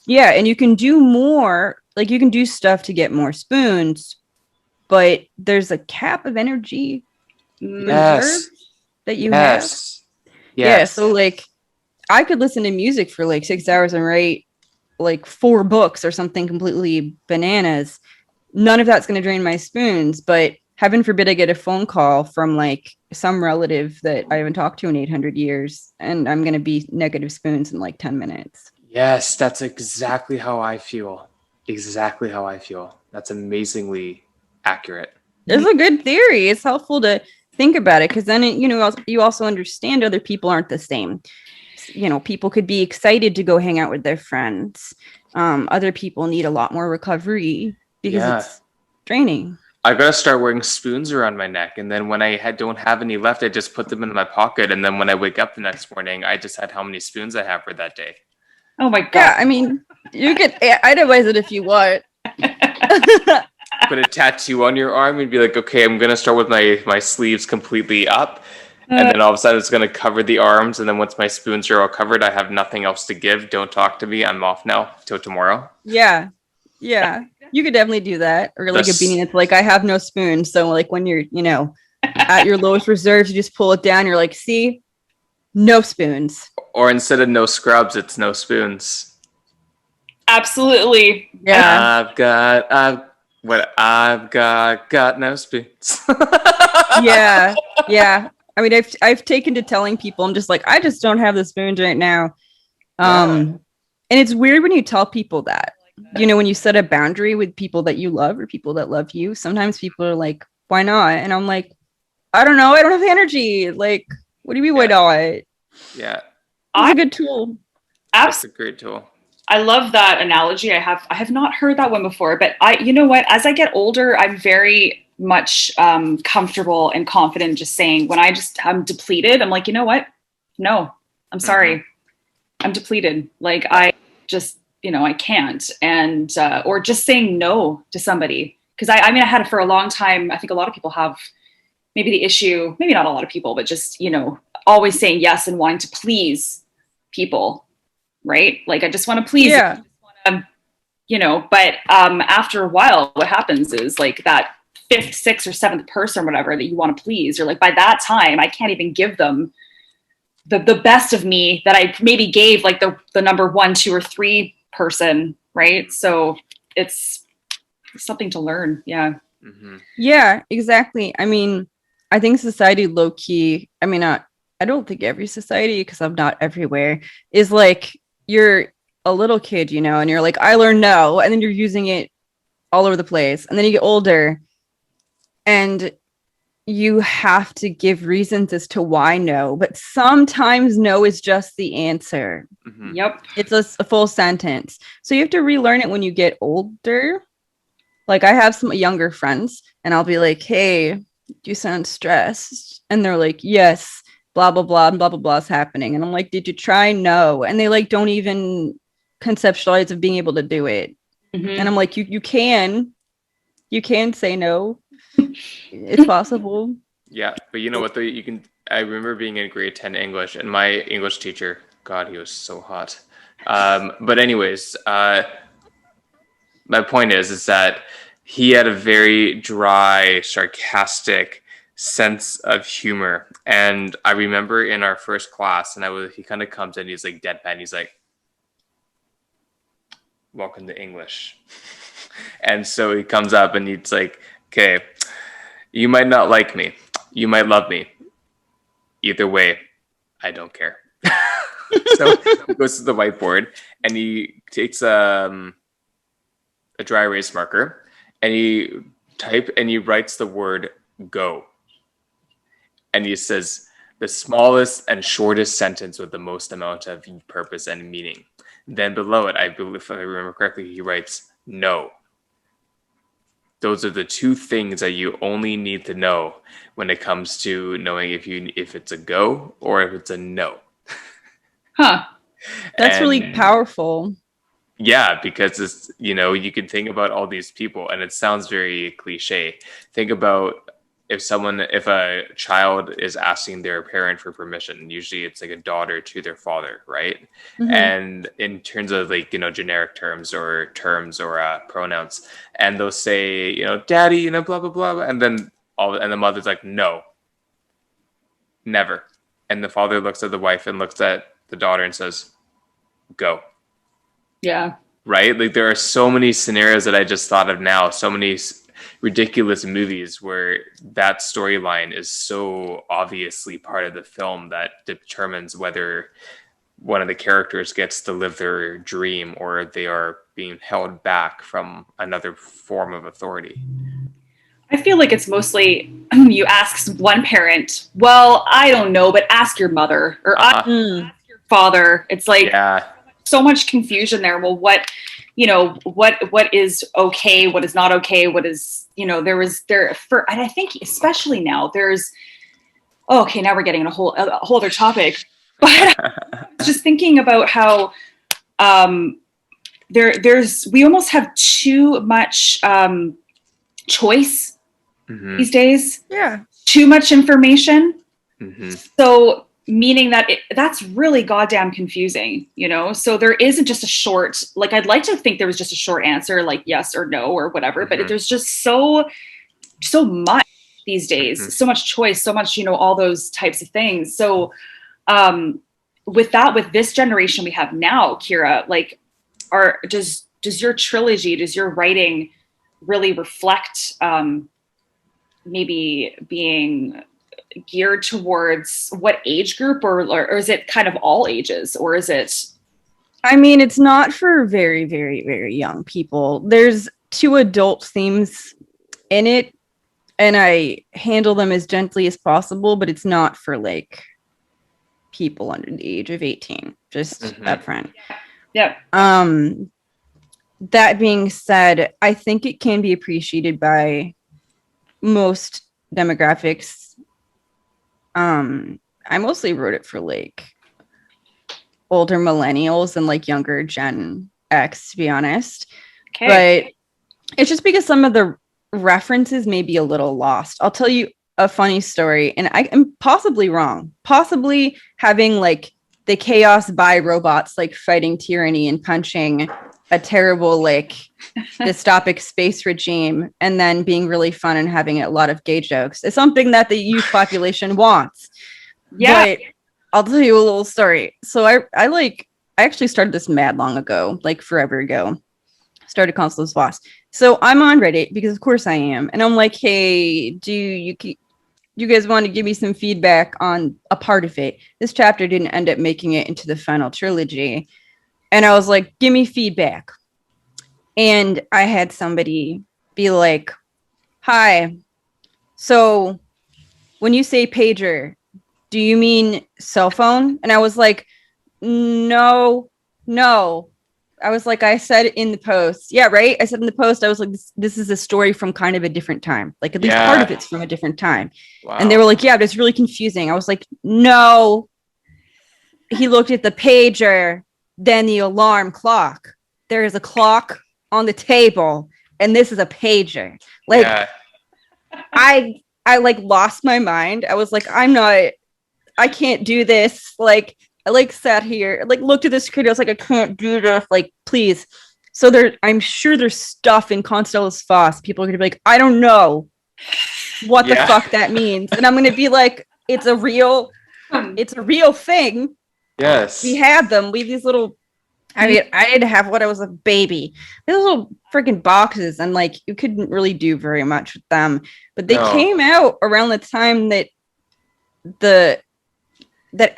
And you can do more, like you can do stuff to get more spoons, but there's a cap of energy reserve that you have. Yes. Yeah, so like I could listen to music for like 6 hours and write like 4 books or something completely bananas, none of that's going to drain my spoons. But heaven forbid I get a phone call from like some relative that I haven't talked to in 800 years, and I'm going to be negative spoons in like 10 minutes. Yes, that's exactly how I feel. Exactly how I feel. That's amazingly accurate. It's a good theory. It's helpful to think about it, because then you also understand other people aren't the same. People could be excited to go hang out with their friends. Other people need a lot more recovery because it's draining. I gotta start wearing spoons around my neck, and then when I don't have any left, I just put them in my pocket, and then when I wake up the next morning, I just had how many spoons I have for that day. Oh my god! Yeah, I mean, you could itemize it if you want. Put a tattoo on your arm and be like, okay, I'm gonna start with my sleeves completely up, and then all of a sudden it's gonna cover the arms, and then once my spoons are all covered, I have nothing else to give. Don't talk to me. I'm off now till tomorrow. Yeah. You could definitely do that. Or like a beanie that's like, I have no spoon. So like when you're, at your lowest reserves, you just pull it down. You're like, see, no spoons. Or instead of no scrubs, it's no spoons. Absolutely. Yeah. I've got no spoons. Yeah. I mean, I've taken to telling people, I'm just like, I just don't have the spoons right now. And it's weird when you tell people that. When you set a boundary with people that you love or people that love you, sometimes people are like, why not? And I'm like, I don't know. I don't have the energy. Like, what do you mean, why not? Yeah. It's a good tool. That's a great tool. I love that analogy. I have not heard that one before, but you know what? As I get older, I'm very much comfortable and confident just saying when I'm depleted, I'm like, you know what? No, I'm sorry. I'm depleted. Like I just, I can't. And, or just saying no to somebody. Cause I had it for a long time. I think a lot of people have maybe the issue, maybe not a lot of people, but just, always saying yes and wanting to please people. Right? Like I just want to please. Yeah. But after a while, what happens is like that 5th, 6th, or 7th person or whatever that you want to please, you're like, by that time, I can't even give them the best of me that I maybe gave like the number 1, 2, or 3 person, right? So it's something to learn. Yeah. Mm-hmm. Yeah, exactly. I mean, I think society low key, I don't think every society, because I'm not everywhere, is like you're a little kid, and you're like, I learned no, and then you're using it all over the place. And then you get older and you have to give reasons as to why no, but sometimes no is just the answer. Mm-hmm. Yep. It's a full sentence. So you have to relearn it when you get older. Like I have some younger friends and I'll be like, hey, you sound stressed. And they're like, yes, blah, blah, blah, and blah, blah, blah is happening. And I'm like, did you try? No. And they like, don't even conceptualize of being able to do it. Mm-hmm. And I'm like, you can say no. It's possible. Yeah, but you know what? I remember being in grade 10 English, and my English teacher, God, he was so hot. But anyways, my point is that he had a very dry, sarcastic sense of humor. And I remember in our first class, he kind of comes in, he's like deadpan, he's like, welcome to English. And so he comes up and he's like, okay, you might not like me. You might love me. Either way, I don't care. So he goes to the whiteboard and he takes a dry erase marker and he writes the word go. And he says the smallest and shortest sentence with the most amount of purpose and meaning. Then below it, I believe, if I remember correctly, he writes no. Those are the 2 things that you only need to know when it comes to knowing if it's a go or if it's a no. Huh. That's really powerful. Yeah, because it's, you can think about all these people and it sounds very cliche. Think about if a child is asking their parent for permission, usually it's like a daughter to their father, right? Mm-hmm. And in terms of like, generic terms or pronouns, and they'll say, daddy, blah, blah, blah. And then the mother's like, no, never. And the father looks at the wife and looks at the daughter and says, go. Yeah. right? Like there are so many scenarios that I just thought of now, so many ridiculous movies where that storyline is so obviously part of the film that determines whether one of the characters gets to live their dream or they are being held back from another form of authority. I feel like it's mostly you ask one parent, well, I don't know, but ask your mother or ask your father. It's like so much confusion there. Well, what is okay, what is not okay, what is, and I think especially now there's, okay, now we're getting in a whole other topic, but I was just thinking about how we almost have too much choice these days. Yeah. Too much information. So meaning that that's really goddamn confusing, so there isn't just a short, like I'd like to think there was just a short answer like yes or no or whatever, but there's just so much these days, so much choice, so much, all those types of things. So with this generation we have now, Kira, like does your trilogy, does your writing really reflect maybe being geared towards what age group, or is it kind of all ages, or is it? I mean, it's not for very, very, very young people. There's 2 adult themes in it, and I handle them as gently as possible, but it's not for like people under the age of 18, just up front. Yeah. That being said, I think it can be appreciated by most demographics. I mostly wrote it for like older millennials and like younger Gen X, to be honest. Okay. But it's just because some of the references may be a little lost. I'll tell you a funny story, and I am possibly wrong. Possibly having like the chaos by robots like fighting tyranny and punching a terrible like dystopic space regime and then being really fun and having a lot of gay jokes is something that the youth population wants. Yeah. But I'll tell you a little story. So I actually started this mad long ago, like forever ago. Started Constelis Voss. So I'm on Reddit because of course I am. And I'm like, hey, do you guys want to give me some feedback on a part of it? This chapter didn't end up making it into the final trilogy. And I was like, give me feedback. And I had somebody be like, hi, so when you say pager, do you mean cell phone? And I was like, no. I was like, I said in the post. Yeah, right? I said in the post, I was like, this is a story from kind of a different time. Like at least part of it's from a different time. Wow. And they were like, yeah, but it's really confusing. I was like, no. He looked at the pager, then the alarm clock. There is a clock on the table, and this is a pager. Like, I like lost my mind. I was like, I can't do this. Like, I like sat here, like looked at the screen. I was like, I can't do this. Like, please. So I'm sure there's stuff in Constelis Voss. People are gonna be like, I don't know what the fuck that means, and I'm gonna be like, it's a real thing. Yes, we had them. These little. I mean, I did have when I was a baby. These little freaking boxes, and like you couldn't really do very much with them. But they came out around the time that that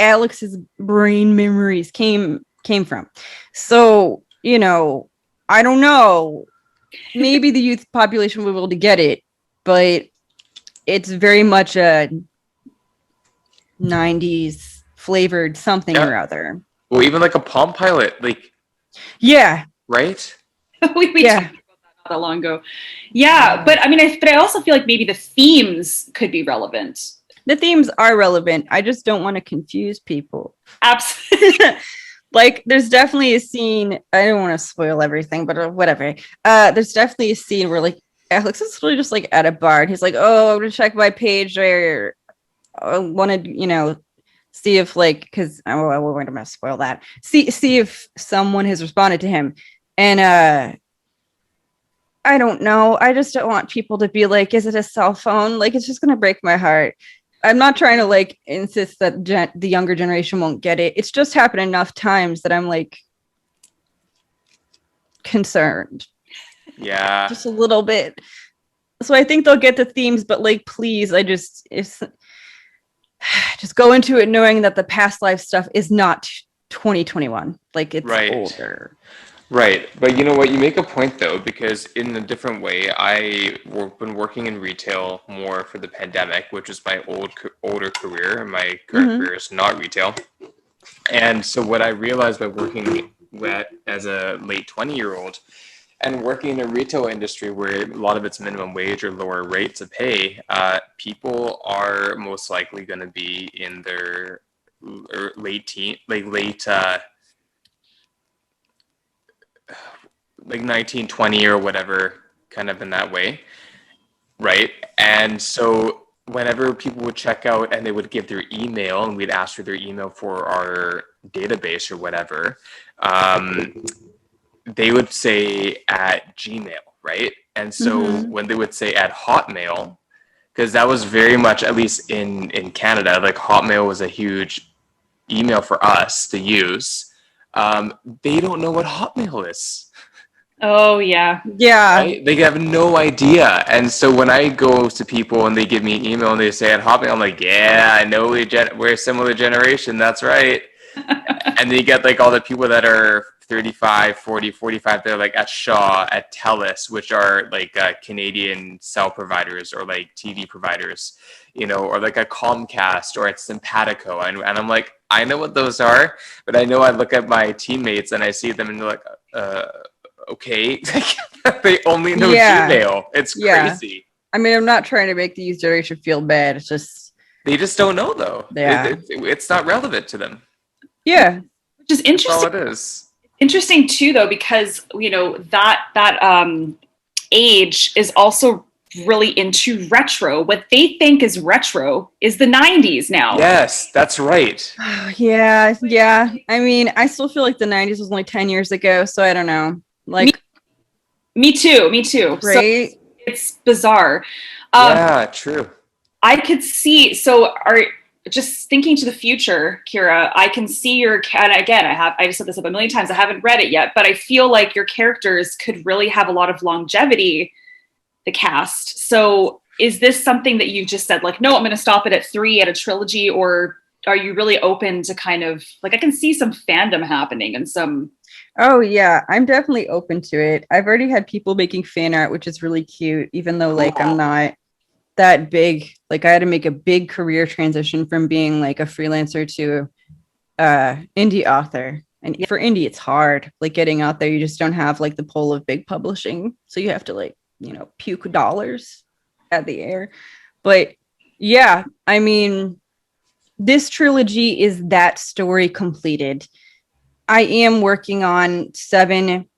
Alex's brain memories came from. So, I don't know. Maybe the youth population will be able to get it, but it's very much a 90s flavored something or other. Well, even like a Palm Pilot, like right? we talked about that not that long ago. Yeah, but I mean, I also feel like maybe the themes could be relevant. The themes are relevant. I just don't want to confuse people. Absolutely. Like, there's definitely a scene. I don't want to spoil everything, but whatever. There's definitely a scene where like Alex is really just like at a bar, and he's like, "Oh, I'm gonna check my page, or I want to, see if like, because I won't gonna spoil that. See if someone has responded to him, and I don't know. I just don't want people to be like, "Is it a cell phone?" Like, it's just gonna break my heart. I'm not trying to like insist that the younger generation won't get it. It's just happened enough times that I'm like, concerned. Yeah. Just a little bit. So I think they'll get the themes, but like, please, just go into it knowing that the past life stuff is not 2021. Like, it's older. Right. But you know what? You make a point, though, because in a different way, I've been working in retail more for the pandemic, which is my older career. My current career is not retail. And so what I realized by working as a late 20-year-old and working in a retail industry where a lot of it's minimum wage or lower rates of pay, people are most likely going to be in their like 19, 20 or whatever, kind of in that way, right? And so whenever people would check out and they would give their email and we'd ask for their email for our database or whatever, they would say at Gmail, right? And so when they would say at Hotmail, because that was very much, at least in Canada, like Hotmail was a huge email for us to use. They don't know what Hotmail is. Oh, yeah. Yeah. Right? They have no idea. And so when I go to people and they give me an email and they say at Hotmail, I'm like, yeah, I know we're a similar generation. That's right. And then you get like all the people that are 35, 40, 45, they're like at Shaw, at TELUS, which are like Canadian cell providers or like TV providers, or like a Comcast or at Simpatico. And I'm like, I know what those are, but I know I look at my teammates and I see them and they're like, okay. They only know Gmail. It's crazy. I mean, I'm not trying to make the youth generation feel bad. It's just... They just don't know, though. Yeah. It's not relevant to them. Yeah. Which is interesting. That's all it is. Interesting, too, though, because, that age is also really into retro. What they think is retro is the 90s now. Yes, that's right. Yeah. I mean, I still feel like the 90s was only 10 years ago, so I don't know. Like, me too. Right? So it's bizarre. Yeah, true. I could see. So, just thinking to the future, Kira, I can see your. And again, I just said this up a million times. I haven't read it yet, but I feel like your characters could really have a lot of longevity. The cast. So, is this something that you've just said, like, no, I'm going to stop it at 3 at a trilogy, or are you really open to kind of like? I can see some fandom happening and some. Oh, yeah, I'm definitely open to it. I've already had people making fan art, which is really cute, even though, like, I'm not that big. Like, I had to make a big career transition from being, like, a freelancer to indie author. And for indie, it's hard. Like, getting out there, you just don't have, like, the pull of big publishing. So you have to, like, puke dollars at the air. But, yeah, I mean, this trilogy is that story completed. I am working on 7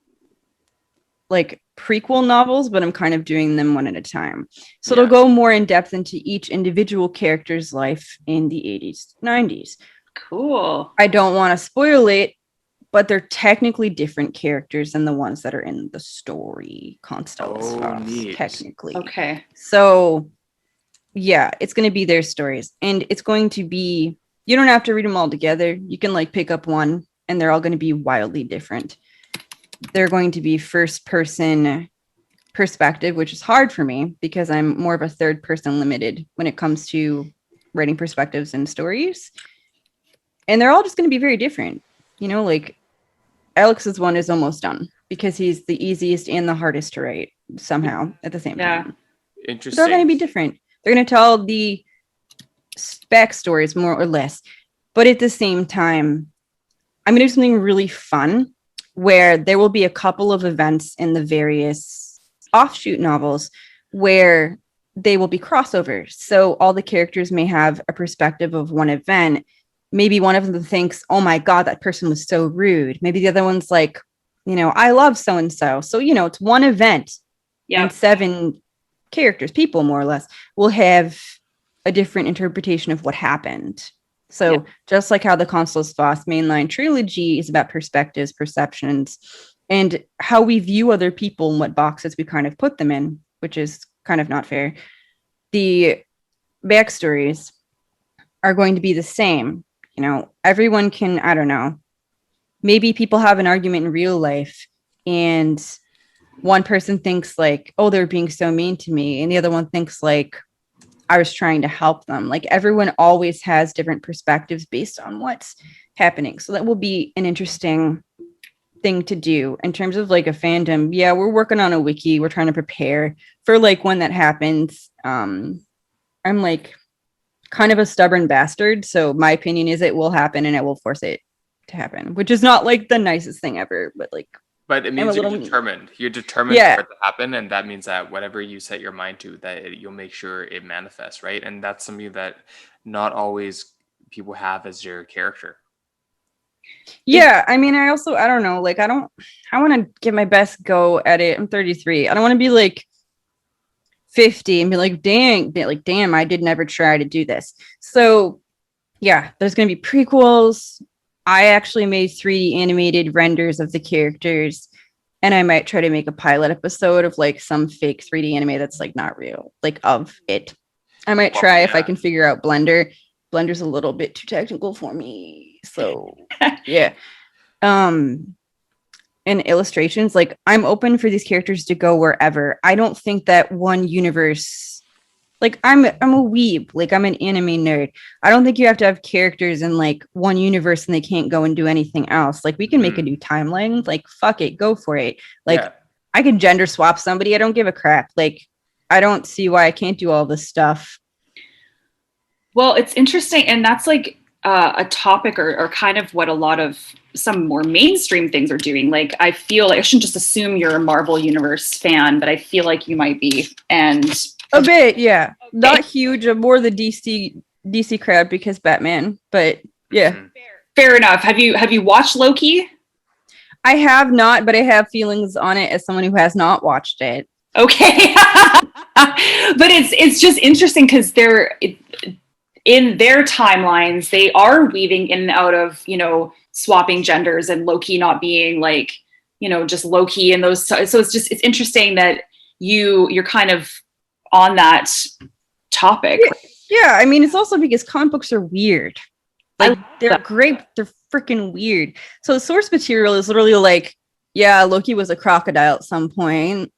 like prequel novels, but I'm kind of doing them one at a time. So it'll go more in depth into each individual character's life in the 80s, 90s. Cool. I don't want to spoil it, but they're technically different characters than the ones that are in the story. Constelis Voss, technically. Okay. So yeah, it's going to be their stories, and it's going to be, you don't have to read them all together. You can like pick up one, and they're all going to be wildly different. They're going to be first person perspective, which is hard for me because I'm more of a third person limited when it comes to writing perspectives and stories. And they're all just going to be very different. Like Alex's one is almost done because he's the easiest and the hardest to write somehow at the same time. Interesting. They're going to be different. They're going to tell the backstories more or less. But at the same time, I'm going to do something really fun where there will be a couple of events in the various offshoot novels where they will be crossovers. So all the characters may have a perspective of one event. Maybe one of them thinks, oh my God, that person was so rude. Maybe the other one's like, I love so-and-so. So, it's one event and 7 characters, people more or less, will have a different interpretation of what happened. So just like how the Constelis Voss mainline trilogy is about perspectives, perceptions, and how we view other people and what boxes we kind of put them in, which is kind of not fair. The backstories are going to be the same. Everyone can, I don't know, maybe people have an argument in real life and one person thinks like, oh, they're being so mean to me, and the other one thinks like I was trying to help them. Like everyone always has different perspectives based on what's happening. So that will be an interesting thing to do in terms of like a fandom. Yeah, we're working on a wiki. We're trying to prepare for like when that happens. I'm like kind of a stubborn bastard. So my opinion is it will happen and I will force it to happen, which is not like the nicest thing ever, but like. But it means you're determined. You're determined for it to happen, and that means that whatever you set your mind to, you'll make sure it manifests, right? And that's something that not always people have as your character. Yeah, I mean, I don't know, like I want to give my best go at it. I'm 33. I don't want to be like 50 and be like, damn, I did never try to do this. So yeah, there's going to be prequels. I actually made 3D animated renders of the characters, and I might try to make a pilot episode of like some fake 3D anime that's like not real, like of it. I might try if I can figure out Blender. Blender's a little bit too technical for me. So yeah. And illustrations, like I'm open for these characters to go wherever. I don't think that one universe, like I'm a weeb, like I'm an anime nerd. I don't think you have to have characters in like one universe and they can't go and do anything else. Like we can make a new timeline, like fuck it, go for it. Like I can gender swap somebody. I don't give a crap. Like I don't see why I can't do all this stuff. Well, it's interesting, and that's like a topic or kind of what a lot of some more mainstream things are doing. Like I feel like I shouldn't just assume you're a Marvel Universe fan, but I feel like you might be. And a bit, yeah. Okay. Not huge, more the DC crowd because Batman, but yeah. Fair enough. Have you watched Loki? I have not, but I have feelings on it as someone who has not watched it. Okay. But it's just interesting because they're in their timelines, they are weaving in and out of, swapping genders and Loki not being like, just Loki and those. So it's interesting that you're kind of on that topic. Yeah, I mean, it's also because comic books are weird. Like they're great, they're freaking weird. So the source material is literally like, yeah, Loki was a crocodile at some point,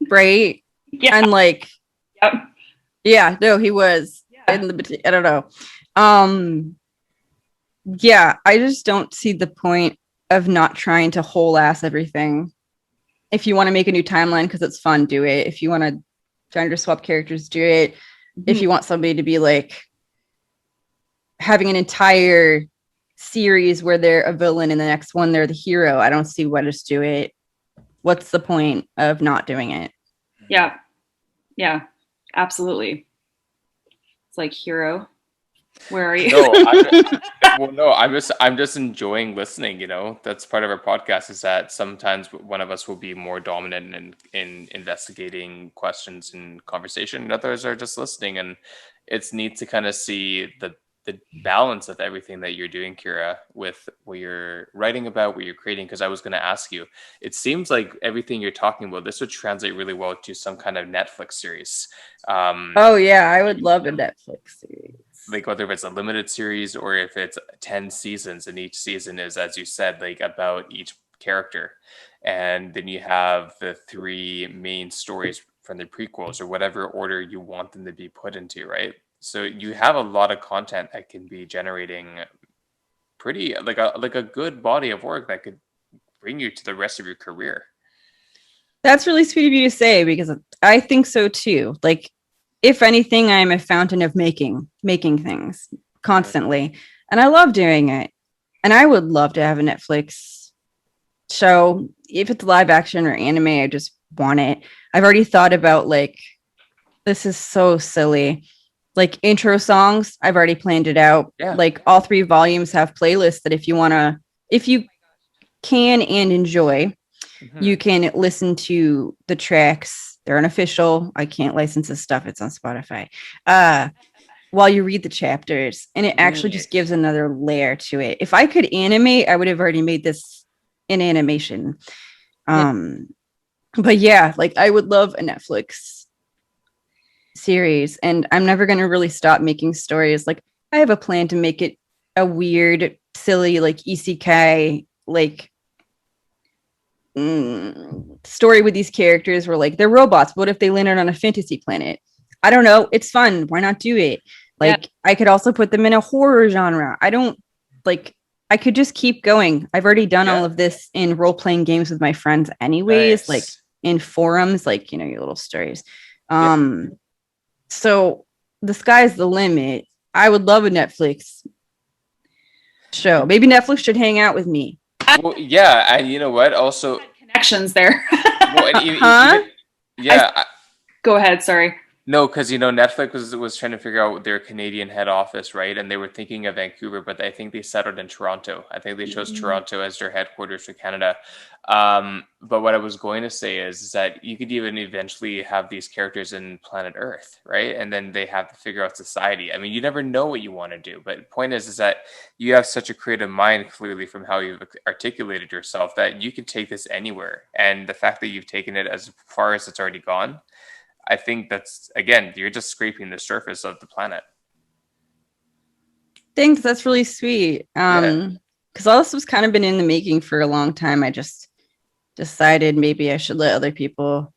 right? Yeah, and like, yep. Yeah, no, he was. Yeah. I don't know. Yeah, I just don't see the point of not trying to whole ass everything. If you want to make a new timeline because it's fun, do it. If you want to gender swap characters, do it. Mm-hmm. If you want somebody to be like having an entire series where they're a villain and the next one they're the hero, I don't see why just do it. What's the point of not doing it? Yeah, absolutely. It's like, hero, where are you? I'm just enjoying listening. That's part of our podcast, is that sometimes one of us will be more dominant in investigating questions and conversation, and others are just listening. And it's neat to kind of see the balance of everything that you're doing, Kira, with what you're writing about, what you're creating. Because I was going to ask you, it seems like everything you're talking about, this would translate really well to some kind of Netflix series. Oh yeah, I would love a Netflix series. Like whether it's a limited series or if it's 10 seasons, and each season is, as you said, like about each character. And then you have the 3 main stories from the prequels, or whatever order you want them to be put into, right? So you have a lot of content that can be generating pretty like a good body of work that could bring you to the rest of your career. That's really sweet of you to say, because I think so too. Like, if anything, I'm a fountain of making things constantly, and I love doing it. And I would love to have a Netflix show, if it's live action or anime. I just want it. I've already thought about, like, this is so silly, like intro songs. I've already planned it out. Yeah. Like all 3 volumes have playlists that if you can and enjoy, you can listen to the tracks. They're unofficial. I can't license this stuff. It's on Spotify. While you read the chapters, and it actually just gives another layer to it. If I could animate, I would have already made this in animation. But yeah, like I would love a Netflix series, and I'm never going to really stop making stories. Like I have a plan to make it a weird, silly, like isekai, like story with these characters where like they're robots. What if they landed on a fantasy planet? I don't know. It's fun. Why not do it? Like I could also put them in a horror genre. I don't like. I could just keep going. I've already done all of this in role-playing games with my friends anyways, like in forums, like, you know, your little stories. So the sky's the limit. I would love a Netflix show. Maybe Netflix should hang out with me. Well, yeah, and you know what? Also, connections there. Well, and yeah. Go ahead. Sorry. No, because you know Netflix was trying to figure out their Canadian head office, right? And they were thinking of Vancouver, but I think they settled in Toronto. I think they chose Toronto as their headquarters for Canada. But what I was going to say is that you could even eventually have these characters in Planet Earth, right? And then they have to figure out society. I mean, you never know what you want to do, but the point is that you have such a creative mind, clearly from how you've articulated yourself, that you could take this anywhere. And the fact that you've taken it as far as it's already gone, I think that's, again, you're just scraping the surface of the planet. Thanks. That's really sweet. Because all this was kind of been in the making for a long time. I just decided maybe I should let other people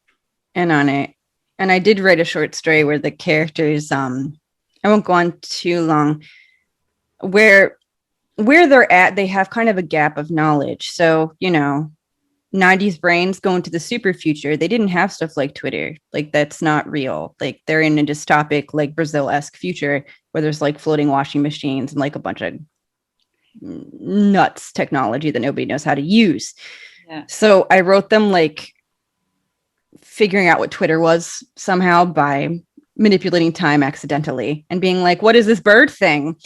in on it. And I did write a short story where the characters, I won't go on too long, where they're at, they have kind of a gap of knowledge. So, you know, 90s brains go into the super future. They didn't have stuff like Twitter. Like, that's not real. Like, they're in a dystopic, like Brazil-esque future where there's like floating washing machines and like a bunch of nuts technology that nobody knows how to use. Yeah. So I wrote them like figuring out what Twitter was somehow by manipulating time accidentally and being like, what is this bird thing?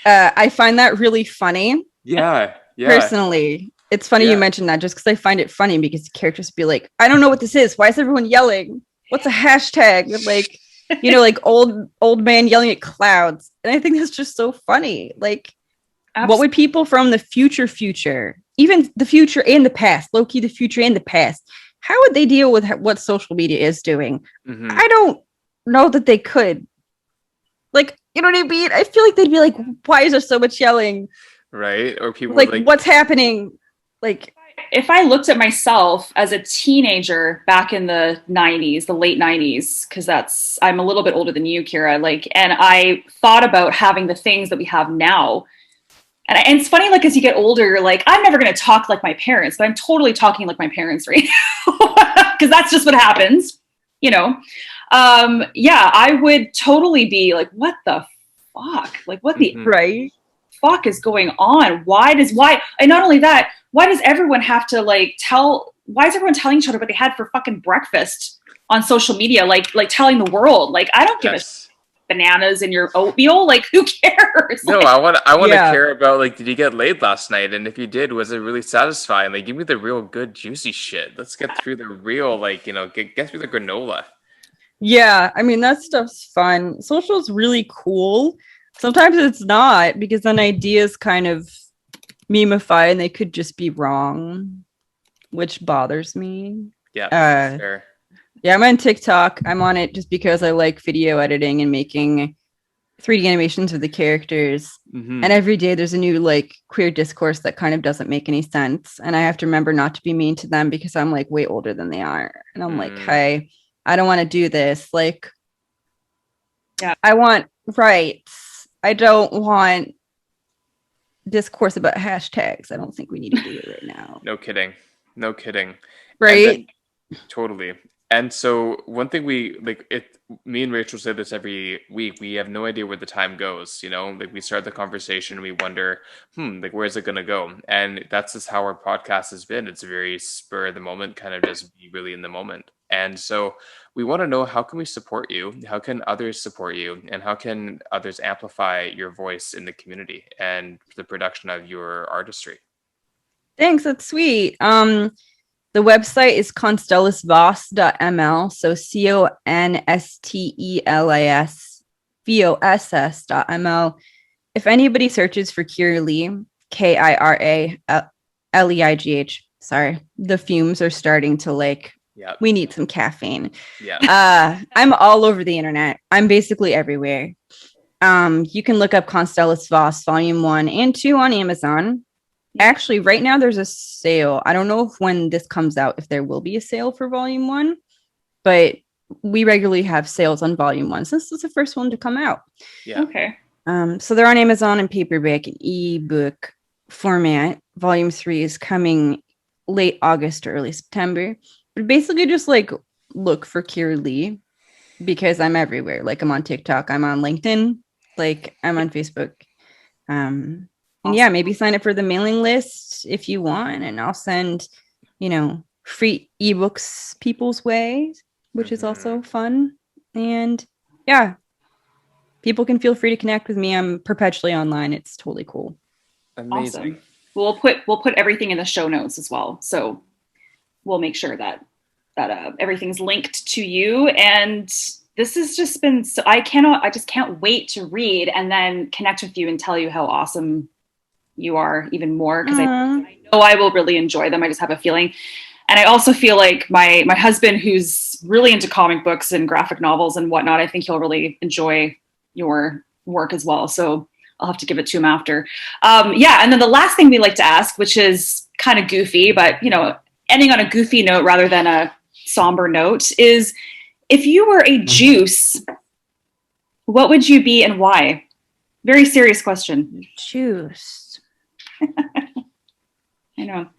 I find that really funny. Yeah. Personally. It's funny you mentioned that just because I find it funny because characters be like, I don't know what this is. Why is everyone yelling? What's a hashtag? Like, you know, like old man yelling at clouds. And I think that's just so funny. Like, what would people from the future, even the future and the past, low-key the future and the past, how would they deal with what social media is doing? Mm-hmm. I don't know that they could. Like, you know what I mean? I feel like they'd be like, why is there so much yelling? Right? Or people like what's happening? Like, if I looked at myself as a teenager back in the 90s, the late 90s, because I'm a little bit older than you, Kira, like, and I thought about having the things that we have now. And it's funny, like, as you get older, you're like, I'm never going to talk like my parents, but I'm totally talking like my parents right now because that's just what happens, you know? I would totally be like, what the fuck? Like, what the fuck is going on? And not only that, why does everyone have to why is everyone telling each other what they had for fucking breakfast on social media? Like telling the world, like, I don't give a bananas in your oatmeal. Like, who cares? No, I want to care about, like, did you get laid last night? And if you did, was it really satisfying? Like, give me the real good juicy shit. Let's get through the real, like, you know, get through the granola. Yeah, I mean, that stuff's fun. Social's really cool. Sometimes it's not, because then ideas kind of memeify and they could just be wrong, which bothers me. Yeah, fair. Yeah, I'm on TikTok. I'm on it just because I like video editing and making 3D animations of the characters. Mm-hmm. And every day there's a new like queer discourse that kind of doesn't make any sense. And I have to remember not to be mean to them because I'm like way older than they are. And I'm like, hey, I don't want to do this. Like, I want rights. I don't want discourse about hashtags. I don't think we need to do it right now. No kidding. Right? Totally. And so one thing me and Rachel say this every week, we have no idea where the time goes, you know, like we start the conversation and we wonder, like, where's it going to go? And that's just how our podcast has been. It's a very spur of the moment, kind of just be really in the moment. And so we want to know, how can we support you? How can others support you? And how can others amplify your voice in the community and the production of your artistry? Thanks. That's sweet. The website is constelisvoss.ml. So constelisvoss.ml. If anybody searches for Kira Leigh, KiraLeigh, sorry, the fumes are starting to we need some caffeine. Yeah. I'm all over the internet. I'm basically everywhere. You can look up Constelis Voss Volume 1 and 2 on Amazon. Actually, right now there's a sale. I don't know if when this comes out, if there will be a sale for volume 1, but we regularly have sales on volume 1 since it's the first one to come out. Yeah. Okay. So they're on Amazon in paperback and ebook format. Volume 3 is coming late August or early September. But basically just like look for Kira Leigh because I'm everywhere. Like I'm on TikTok, I'm on LinkedIn, like I'm on Facebook. And yeah, maybe sign up for the mailing list if you want, and I'll send, free ebooks people's way, which is also fun. And yeah, people can feel free to connect with me. I'm perpetually online. It's totally cool. Amazing. Awesome. We'll put everything in the show notes as well. So we'll make sure that everything's linked to you. And this has just been so I just can't wait to read and then connect with you and tell you how awesome you are even more, because I know I will really enjoy them. I just have a feeling. And I also feel like my husband, who's really into comic books and graphic novels and whatnot, I think he'll really enjoy your work as well. So I'll have to give it to him after. Yeah. And then the last thing we like to ask, which is kind of goofy, but ending on a goofy note rather than a somber note, is if you were a juice, what would you be and why? Very serious question. Juice. I know.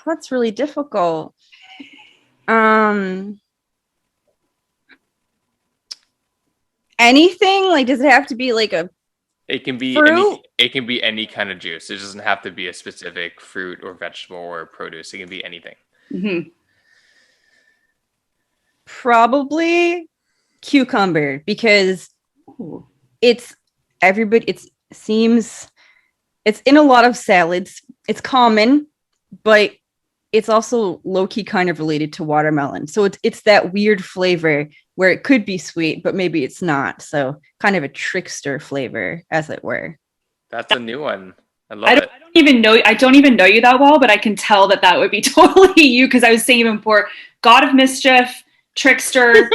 That's really difficult. Anything? Like, does it have to be like a It can be fruit? it can be any kind of juice. It doesn't have to be a specific fruit or vegetable or produce. It can be anything. Mm-hmm. Probably cucumber, because it's in a lot of salads. It's common, but it's also low-key kind of related to watermelon. So it's that weird flavor where it could be sweet, but maybe it's not. So kind of a trickster flavor, as it were. That's a new one. I love it. I don't even know you that well, but I can tell that would be totally you, because I was saying even before, God of Mischief, trickster.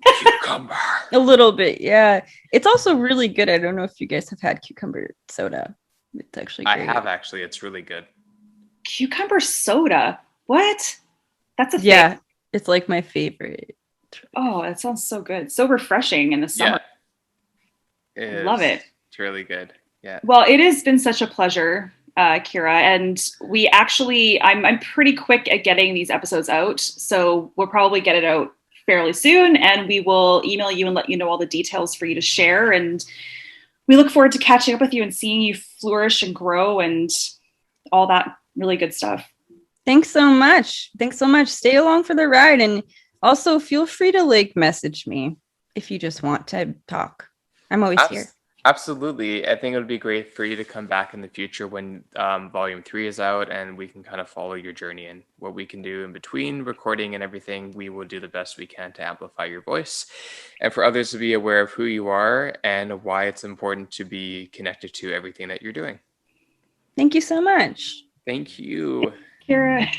Cucumber. A little bit, yeah. It's also really good. I don't know if you guys have had cucumber soda. It's actually great. I have actually. It's really good. Cucumber soda. What? That's a thing. Yeah, it's like my favorite. Oh, that sounds so good. So refreshing in the summer. Yeah. Love it. It's really good. Yeah. Well, it has been such a pleasure, Kira. And we actually, I'm pretty quick at getting these episodes out. So we'll probably get it out fairly soon. And we will email you and let you know all the details for you to share. And we look forward to catching up with you and seeing you flourish and grow and all that really good stuff. Thanks so much. Stay along for the ride. And also feel free to message me if you just want to talk. I'm always here. Absolutely. I think it would be great for you to come back in the future when volume 3 is out, and we can kind of follow your journey and what we can do in between recording and everything. We will do the best we can to amplify your voice and for others to be aware of who you are and why it's important to be connected to everything that you're doing. Thank you so much. Thank you. Kira,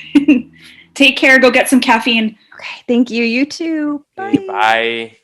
take care. Go get some caffeine. Okay. Thank you. You too. Bye. Okay, bye.